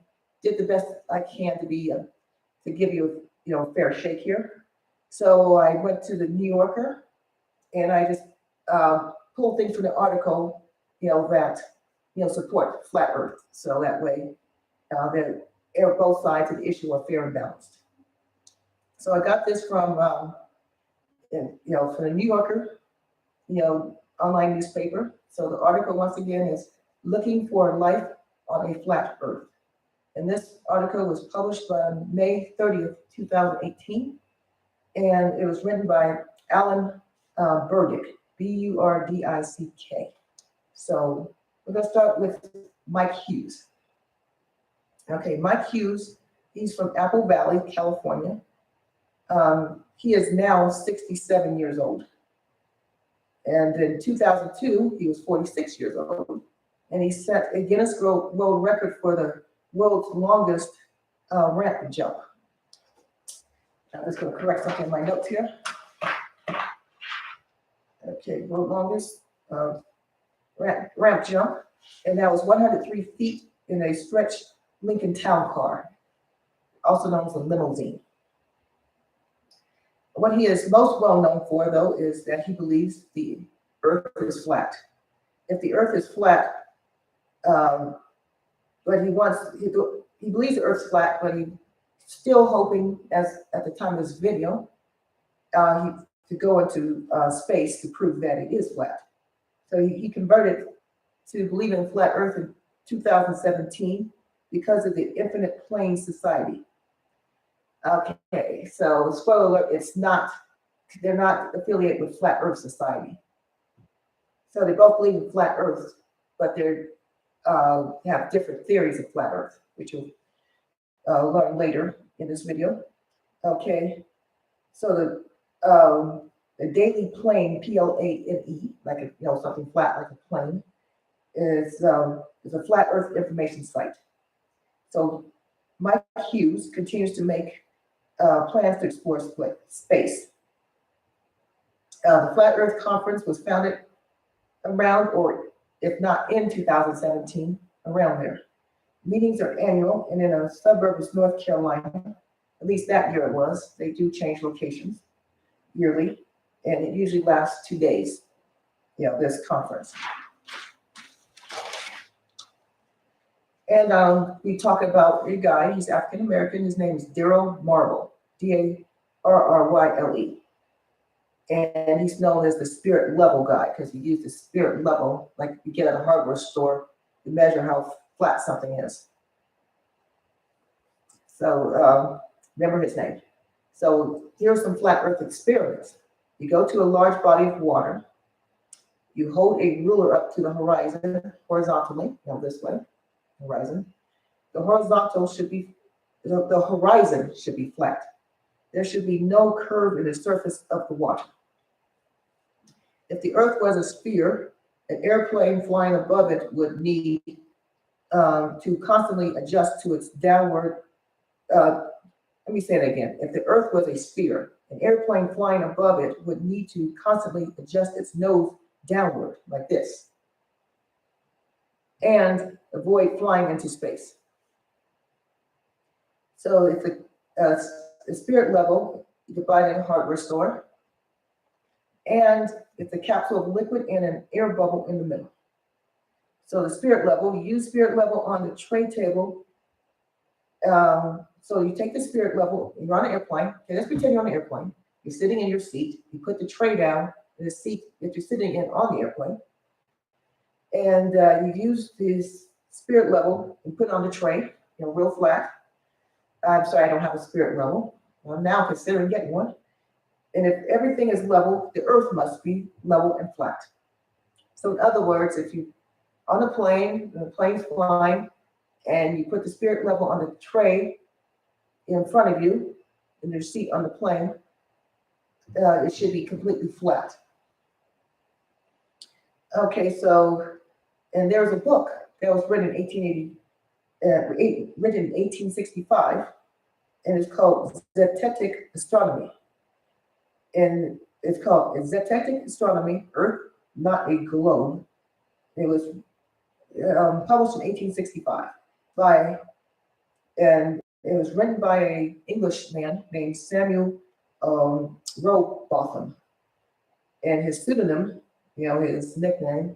did the best I can to give you a fair shake here. So I went to the New Yorker, and I just pulled things from the article, that support flat Earth. So that way, both sides of the issue are fair and balanced. So I got this from from the New Yorker, online newspaper. So the article once again is looking for life on a flat Earth. And this article was published on May 30th, 2018. And it was written by Alan Burdick, Burdick. So we're going to start with Mike Hughes. Okay, Mike Hughes, he's from Apple Valley, California. He is now 67 years old. And in 2002, he was 46 years old. And he set a Guinness World Record for the world's longest ramp jump. I'm just going to correct something in my notes here. Okay, world longest ramp jump. And that was 103 feet in a stretch Lincoln Town Car, also known as a limousine. What he is most well known for, though, is that he believes the Earth is flat. If the Earth is flat, but he believes the Earth's flat, but he's still hoping, as at the time of this video, to go into space to prove that it is flat. So he converted to believing in flat Earth in 2017 because of the Infinite Plane Society. Okay, so spoiler alert, they're not affiliated with Flat Earth Society. So they both believe in flat Earth, but they have different theories of flat Earth, which you'll learn later in this video. Okay, so the Daily Plane, PLANE, like something flat like a plane, is a flat Earth information site. So Mike Hughes continues to make plans to explore space. The Flat Earth Conference was founded around, or if not in 2017, around there. Meetings are annual and in a suburb of North Carolina, at least that year it was. They do change locations yearly, and it usually lasts 2 days, this conference. And we talk about a guy, he's African American, his name is Darryl Marble, Darryle. And he's known as the spirit level guy because he used the spirit level, like you get at a hardware store, to measure how flat something is. So remember his name. So here's some flat earth experiments. You go to a large body of water, you hold a ruler up to the horizon horizontally, this way, horizon. The horizon should be flat. There should be no curve in the surface of the water. If the earth was a sphere, an airplane flying above it would need to constantly adjust to its downward. Let me say that again. If the earth was a sphere, an airplane flying above it would need to constantly adjust its nose downward like this and avoid flying into space. So if the spirit level, you divide in a hardware store, and it's a capsule of liquid and an air bubble in the middle. So the spirit level, you use spirit level on the tray table. So you take the spirit level, you're on an airplane. Okay, let's pretend you're on an airplane. You're sitting in your seat. You put the tray down in the seat that you're sitting in on the airplane. And you use this spirit level and put it on the tray, real flat. I'm sorry, I don't have a spirit level. I'm now considering getting one. And if everything is level, the earth must be level and flat. So in other words, if you on a plane, the plane's flying, and you put the spirit level on the tray in front of you, in your seat on the plane, it should be completely flat. Okay, so, and there's a book that was written in 1865, and it's called Zetetic Astronomy. And it's called Zetetic Astronomy, Earth, Not a Globe. It was published in 1865 and it was written by an Englishman named Samuel Rowbotham. And his pseudonym, his nickname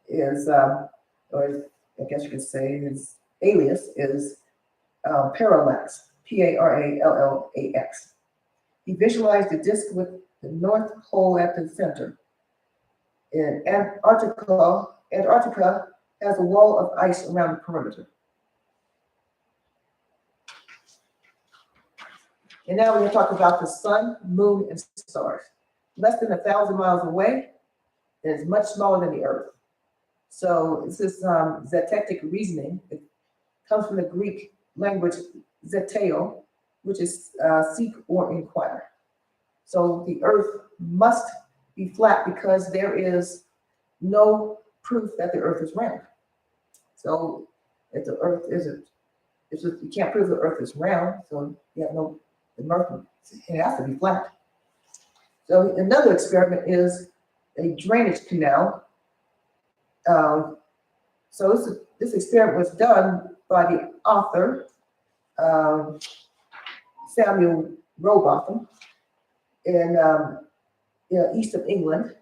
is, or I guess you could say his alias is Parallax, Parallax. He visualized a disk with the North Pole at the center. In Antarctica has a wall of ice around the perimeter. And now we're going to talk about the sun, moon, and stars. Less than 1,000 miles away, and it's much smaller than the Earth. So this is zetetic reasoning. It comes from the Greek language zeteo, which is seek or inquire. So the Earth must be flat because there is no proof that the Earth is round. So if the Earth isn't, you can't prove the Earth is round, so you have no, the Earth, it has to be flat. So another experiment is a drainage canal. So this experiment was done by the author, Samuel Rowbotham, in east of England.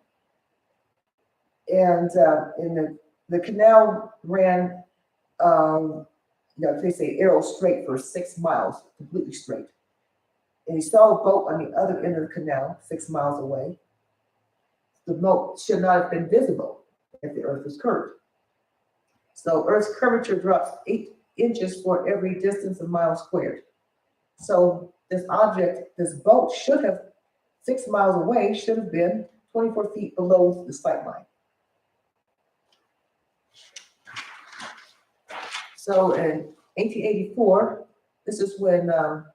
And in the canal ran, they say arrow straight for 6 miles, completely straight. And he saw a boat on the other end of the canal, 6 miles away. The boat should not have been visible if the Earth is curved. So Earth's curvature drops 8 inches for every distance a mile squared. So this object, this boat should have, 6 miles away, should have been 24 feet below the sight line. So in 1884, this is when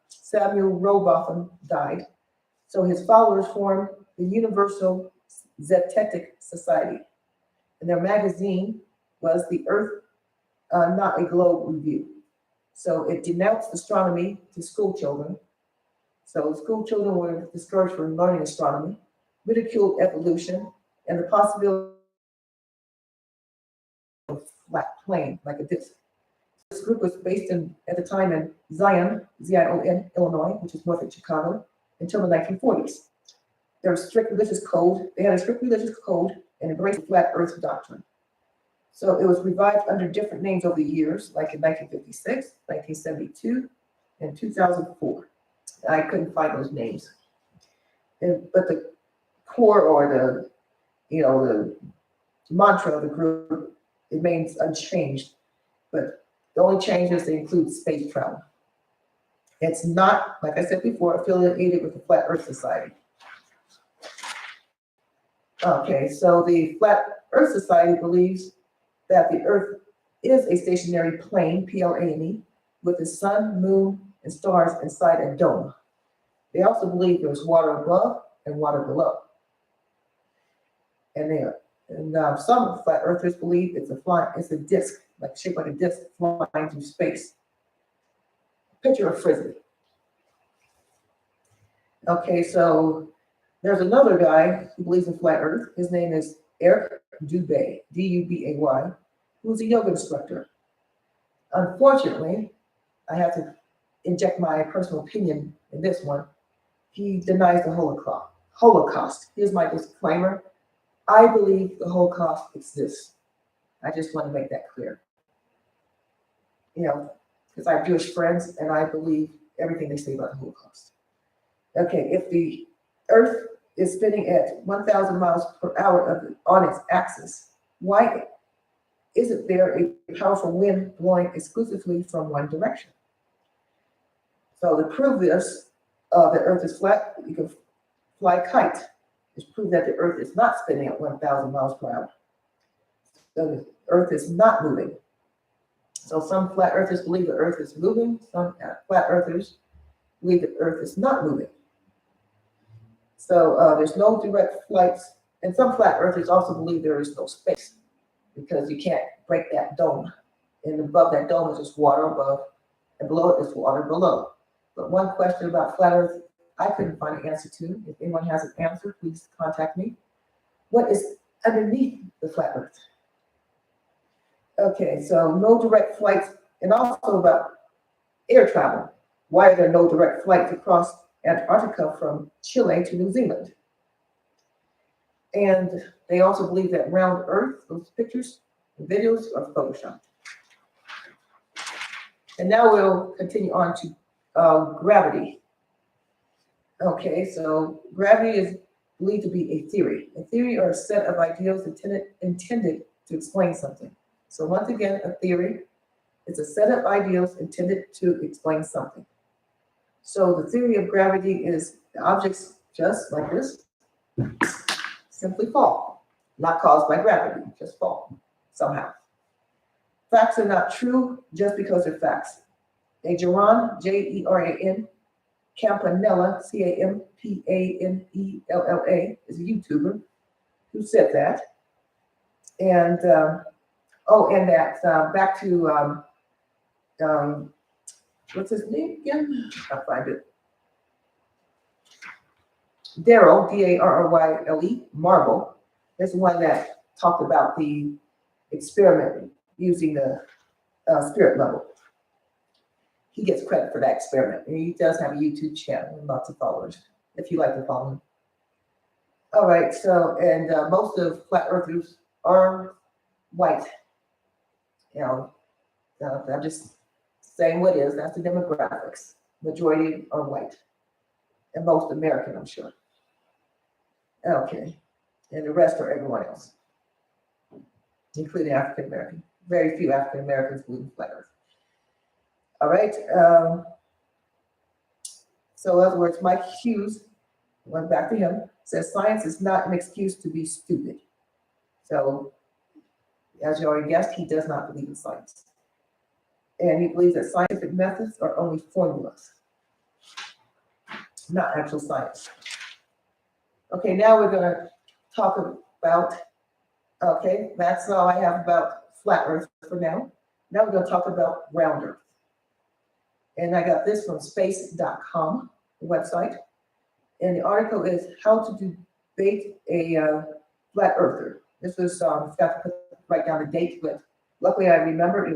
Samuel Rowbotham died. So his followers formed the Universal Zetetic Society. And their magazine was the Earth, Not a Globe Review. So it denounced astronomy to school children. So school children were discouraged from learning astronomy, ridiculed evolution, and the possibility of flat plane like a disc. This group was based at the time in Zion, Z-I-O-N, Illinois, which is north of Chicago, until the 1940s. There was strict religious code. They had a strict religious code and embraced the flat Earth doctrine. So it was revived under different names over the years, like in 1956, 1972, and 2004. I couldn't find those names. But the core or the mantra of the group remains unchanged. But the only change is they include space travel. It's not, like I said before, affiliated with the Flat Earth Society. Okay, so the Flat Earth Society believes that the Earth is a stationary plane, plane, with the sun, moon, and stars inside a dome. They also believe there's water above and water below. And some flat earthers believe it's a disc, like shaped like a disc flying through space. Picture a frisbee. Okay, so there's another guy who believes in flat Earth. His name is Eric Dubay, D-U-B-A-Y, who's a yoga instructor. Unfortunately, I have to inject my personal opinion in this one. He denies the Holocaust. Here's my disclaimer. I believe the Holocaust exists. I just want to make that clear. Because I have Jewish friends and I believe everything they say about the Holocaust. Okay, if the Earth is spinning at 1,000 miles per hour on its axis, why isn't there a powerful wind blowing exclusively from one direction? So to prove this, the Earth is flat, you can fly a kite. It's proof that the Earth is not spinning at 1,000 miles per hour. So the Earth is not moving. So some flat earthers believe the Earth is moving. Some flat earthers believe the Earth is not moving. So there's no direct flights. And some flat earthers also believe there is no space because you can't break that dome. And above that dome is just water above, and below it is water below. But one question about flat Earth I couldn't find an answer to. If anyone has an answer, please contact me. What is underneath the flat Earth? Okay, so no direct flights, and also about air travel. Why are there no direct flights across Antarctica from Chile to New Zealand? And they also believe that round Earth, those pictures and videos are photoshopped. And now we'll continue on to gravity. Okay, so gravity is believed to be a theory. A theory or a set of ideas intended to explain something. So once again, a theory is a set of ideas intended to explain something. So the theory of gravity is the objects just like this simply fall, not caused by gravity, just fall somehow. Facts are not true just because they're facts. A Geran, Jeran, Campanella, Campanella, is a YouTuber who said that. And back to what's his name again? I'll find it. Daryl, D-A-R-R-Y-L-E, Marble, is the one that talked about the experiment using the spirit level. He gets credit for that experiment. And he does have a YouTube channel and lots of followers, if you like to follow him. All right, so, and most of flat earthers are white. I'm just saying what is, that's the demographics. Majority are white. And most American, I'm sure. Okay, and the rest are everyone else, including African American. Very few African Americans believe in flat earth. All right, so in other words, Mike Hughes, went back to him, says science is not an excuse to be stupid. So, as you already guessed, he does not believe in science. And he believes that scientific methods are only formulas, not actual science. Okay, now we're going to talk about, okay, that's all I have about flat earth for now. Now we're going to talk about round earth. And I got this from space.com, the website. And the article is How to Debate a Flat Earther. This was, got to write down the date, but luckily I remember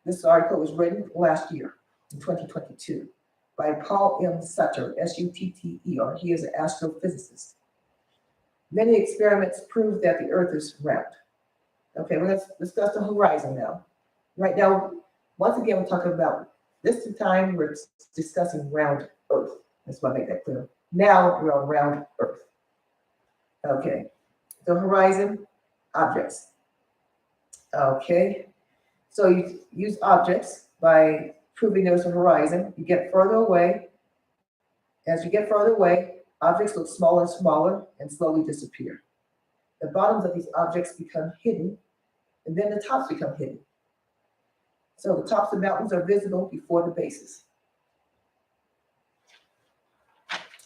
this article was written last year in 2022 by Paul M. Sutter, Sutter. He is an astrophysicist. Many experiments prove that the Earth is round. Okay, well, let's discuss the horizon now. Right now, once again, we're talking about this time we're discussing round Earth. That's why I make that clear. Now we're on round Earth. Okay, the horizon, objects. Okay, so you use objects by proving there's a horizon. You get further away. As you get further away, objects look smaller and smaller and slowly disappear. The bottoms of these objects become hidden, and then the tops become hidden. So the tops of mountains are visible before the bases.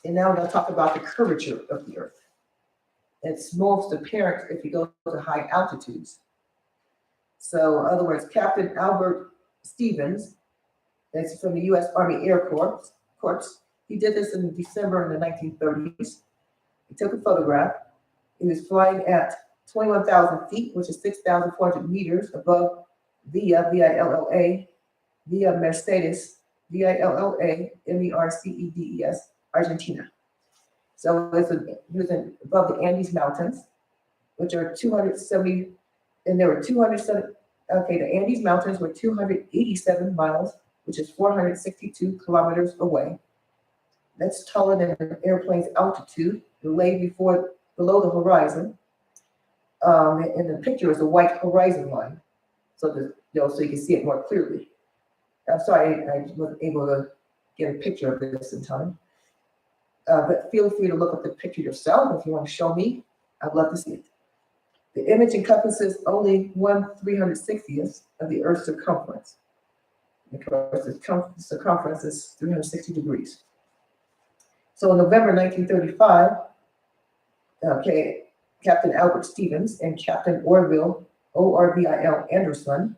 And now we're going to talk about the curvature of the Earth. It's most apparent if you go to high altitudes. So in other words, Captain Albert Stevens, that's from the U.S. Army Air Corps, he did this in December in the 1930s. He took a photograph. He was flying at 21,000 feet, which is 6,400 meters above Villa, V-I-L-L-A, Villa Mercedes, V-I-L-L-A, M-E-R-C-E-D-E-S, Argentina. So he was above the Andes Mountains, which are 270, and there were 270, okay, the Andes Mountains were 287 miles, which is 462 kilometers away. That's taller than an airplane's altitude, lay below the horizon. And the picture is a white horizon line, so so you can see it more clearly. I'm sorry, I wasn't able to get a picture of this in time. But feel free to look at the picture yourself if you want to show me. I'd love to see it. The image encompasses only 1/360th of the Earth's circumference. Because the circumference is 360 degrees. So in November 1935, okay, Captain Albert Stevens and Captain Orville, Orville Anderson,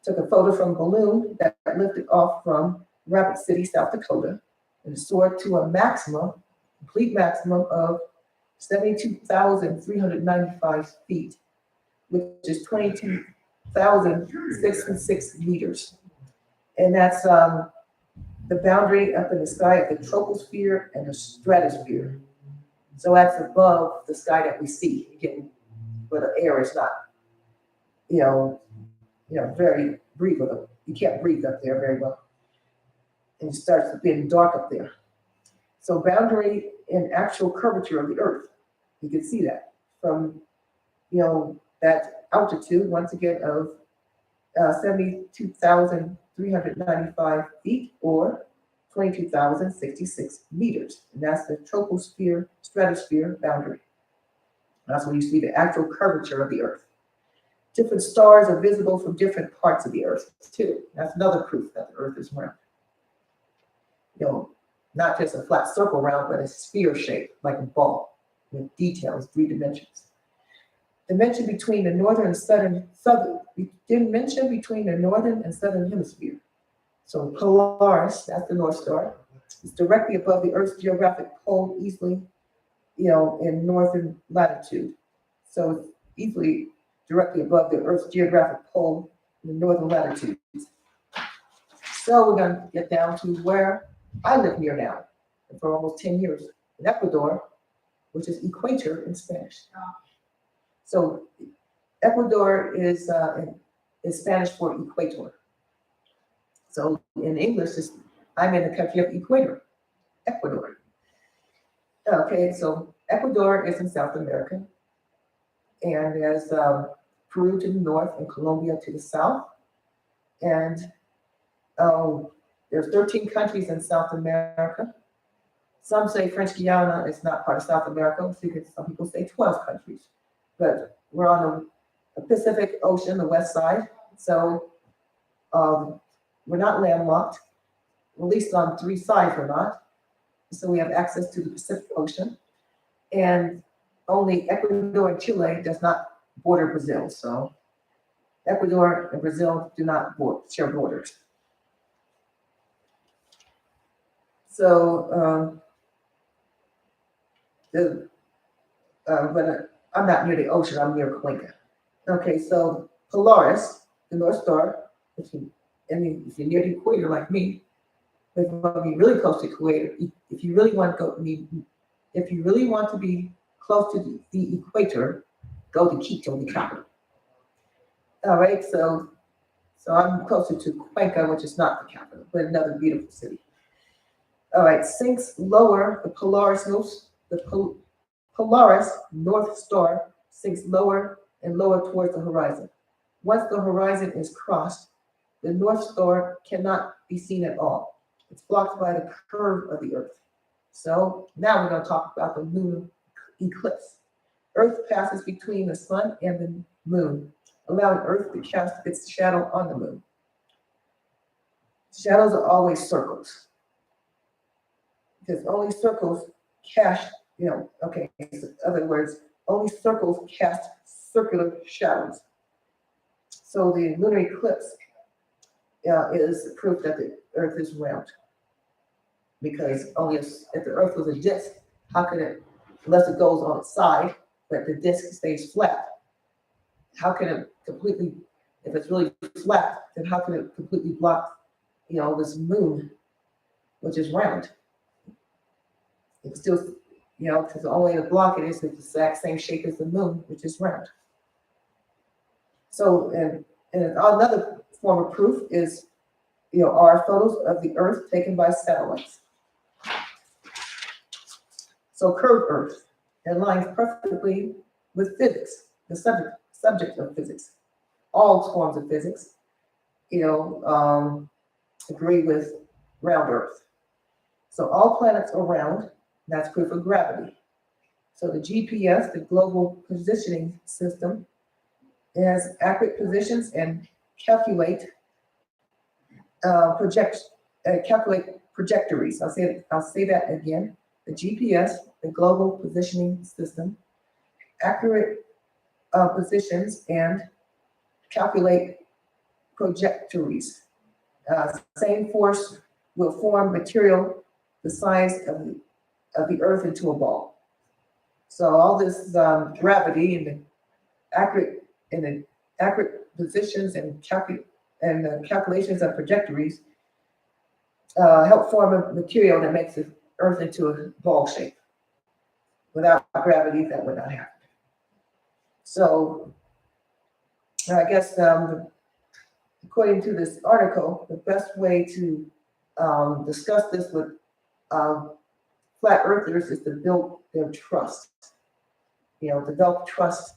took a photo from a balloon that lifted off from Rapid City, South Dakota, and soared to a complete maximum of 72,395 feet, which is 22,066 meters. And that's the boundary up in the sky of the troposphere and the stratosphere. So that's above the sky that we see, again, where the air is not, very breathable. You can't breathe up there very well. And it starts being dark up there. So boundary and actual curvature of the Earth, you can see that from, that altitude, once again, of 72,395 feet or 22,066 meters. And that's the troposphere, stratosphere boundary. That's where you see the actual curvature of the Earth. Different stars are visible from different parts of the Earth, too. That's another proof that the Earth is round. Not just a flat circle round, but a sphere shape, like a ball, with details, 3 dimensions. Dimension between the northern and southern between the northern and southern hemisphere. So Polaris, that's the North Star, is directly above the Earth's geographic pole, easily, in northern latitude. So it's easily directly above the Earth's geographic pole in the northern latitudes. So we're going to get down to where I live near now for almost 10 years in Ecuador, which is equator in Spanish. So Ecuador is Spanish for equator. So in English, I'm in the country of Ecuador, Ecuador. Okay, so Ecuador is in South America, and there's Peru to the north and Colombia to the south. And there's 13 countries in South America. Some say French Guiana is not part of South America. Some people say 12 countries. But we're on the Pacific Ocean, the west side. So we're not landlocked. At least on 3 sides we're not. So we have access to the Pacific Ocean. And only Ecuador and Chile does not border Brazil. So Ecuador and Brazil do not share borders. So but I'm not near the ocean. I'm near Cuenca. Okay, so Polaris, the North Star, if you're near the equator like me, if you want to be really close to the equator, if you really want to go, if you really want to be close to the equator, go to Quito, the capital. All right, so I'm closer to Cuenca, which is not the capital, but another beautiful city. All right, sinks lower, Polaris North Star sinks lower and lower towards the horizon. Once the horizon is crossed, the North Star cannot be seen at all. It's blocked by the curve of the Earth. So now we're going to talk about the lunar eclipse. Earth passes between the sun and the moon, allowing Earth to cast its shadow on the moon. Shadows are always circles, because only circles cast, okay, in other words, only circles cast circular shadows. So the lunar eclipse is proof that the Earth is round. Because only if the Earth was a disk, how could it, unless it goes on its side, but the disk stays flat, how can it completely, if it's really flat, then how can it completely block, this moon, which is round? It's still, because the only way to block it is the exact same shape as the moon, which is round. So, and another form of proof is, are photos of the Earth taken by satellites. So curved Earth aligns perfectly with physics, the subject of physics. All forms of physics, agree with round Earth. So all planets are round. That's proof of gravity. So the GPS, the Global Positioning System, has accurate positions and calculate trajectories. I'll say that again. The GPS, the Global Positioning System, accurate positions and calculate trajectories. Same force will form material the size of the Earth into a ball. So all this gravity and the accurate positions and calculations of trajectories help form a material that makes the Earth into a ball shape. Without gravity, that would not happen. So I guess according to this article, the best way to discuss this with flat earthers is to build their trust. Develop trust.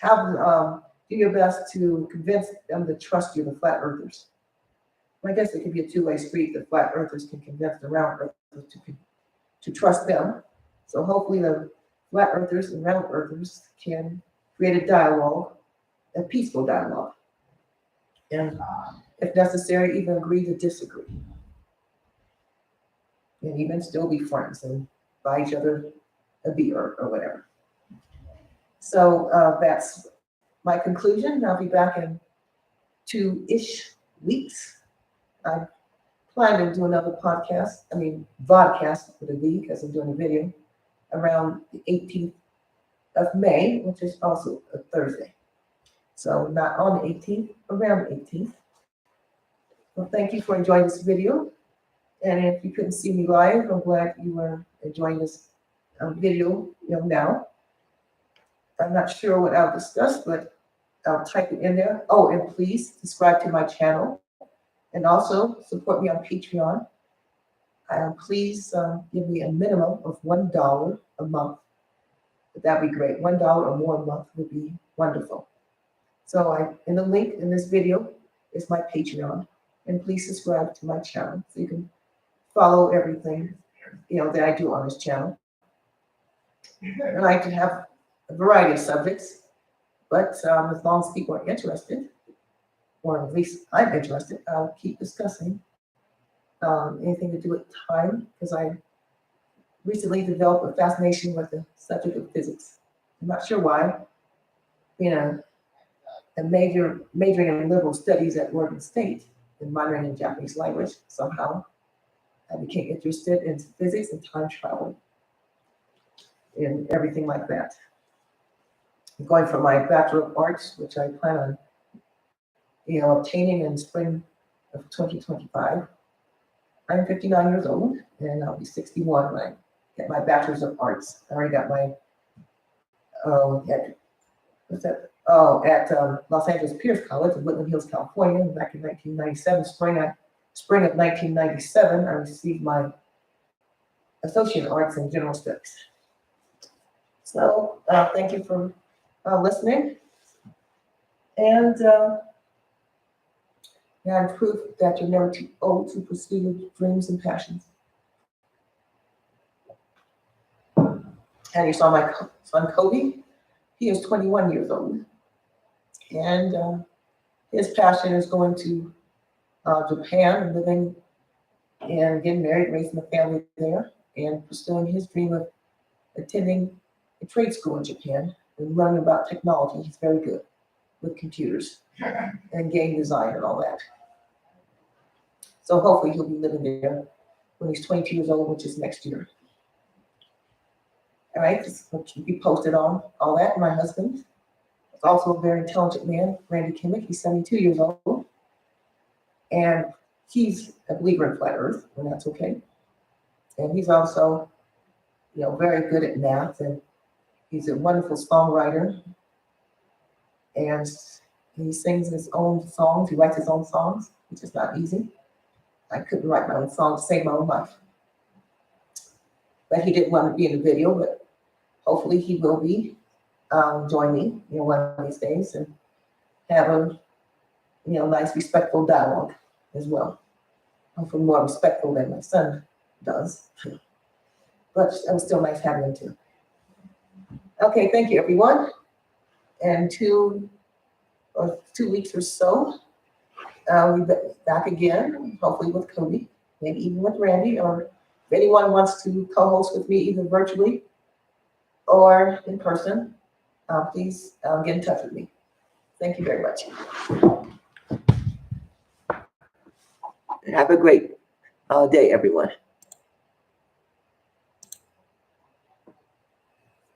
Do your best to convince them to trust you, the flat earthers. I guess it could be a two-way street. The flat earthers can convince the round earthers to trust them. So hopefully the flat earthers and round earthers can create a dialogue, a peaceful dialogue. And if necessary, even agree to disagree. And even still be friends and buy each other a beer or whatever. So that's my conclusion. I'll be back in 2-ish weeks. I plan to do another vodcast with a V, because I'm doing a video, around the 18th of May, which is also a Thursday. So not on the 18th, around the 18th. Well, thank you for enjoying this video. And if you couldn't see me live, I'm glad you were enjoying this video now. I'm not sure what I'll discuss, but I'll type it in there. Oh, and please subscribe to my channel and also support me on Patreon. Please give me a minimum of $1 a month. That'd be great. $1 or more a month would be wonderful. So in the link in this video is my Patreon, and please subscribe to my channel so you can follow everything that I do on this channel. I like to have a variety of subjects, but as long as people are interested, or at least I'm interested, I'll keep discussing anything to do with time, because I recently developed a fascination with the subject of physics. I'm not sure why. Majoring in liberal studies at Oregon State and minoring in Japanese language somehow. I became interested in physics and time travel and everything like that. I'm going for my Bachelor of Arts, which I plan on, obtaining in spring of 2025. I'm 59 years old, and I'll be 61 when I get my Bachelor's of Arts. I already got my, at Los Angeles Pierce College in Woodland Hills, California, back in 1997, spring of 1997, I received my Associate in Arts in General Studies. So thank you for listening. And proof that you're never too old to pursue your dreams and passions. And you saw my son Kobe. He is 21 years old. And his passion is going to Japan and living and getting married, raising a family there, and pursuing his dream of attending a trade school in Japan and learning about technology. He's very good with computers and game design and all that. So hopefully he'll be living there when he's 22 years old, which is next year. All right, just will keep you posted on all that. My husband is also a very intelligent man, Randy Kimmick. He's 72 years old. And he's a believer in flat earth, and that's okay. And he's also, very good at math, and he's a wonderful songwriter. And he sings his own songs. He writes his own songs, which is not easy. I couldn't write my own song to save my own life. But he didn't want to be in the video, but hopefully he will be join me, one of these days and have a, nice, respectful dialogue as well. Hopefully more respectful than my son does. But it was still nice having him too. Okay, thank you, everyone. And 2 weeks or so, we'll be back again, hopefully with Cody, maybe even with Randy, or if anyone wants to co-host with me, either virtually or in person, please get in touch with me. Thank you very much. Have a great day, everyone.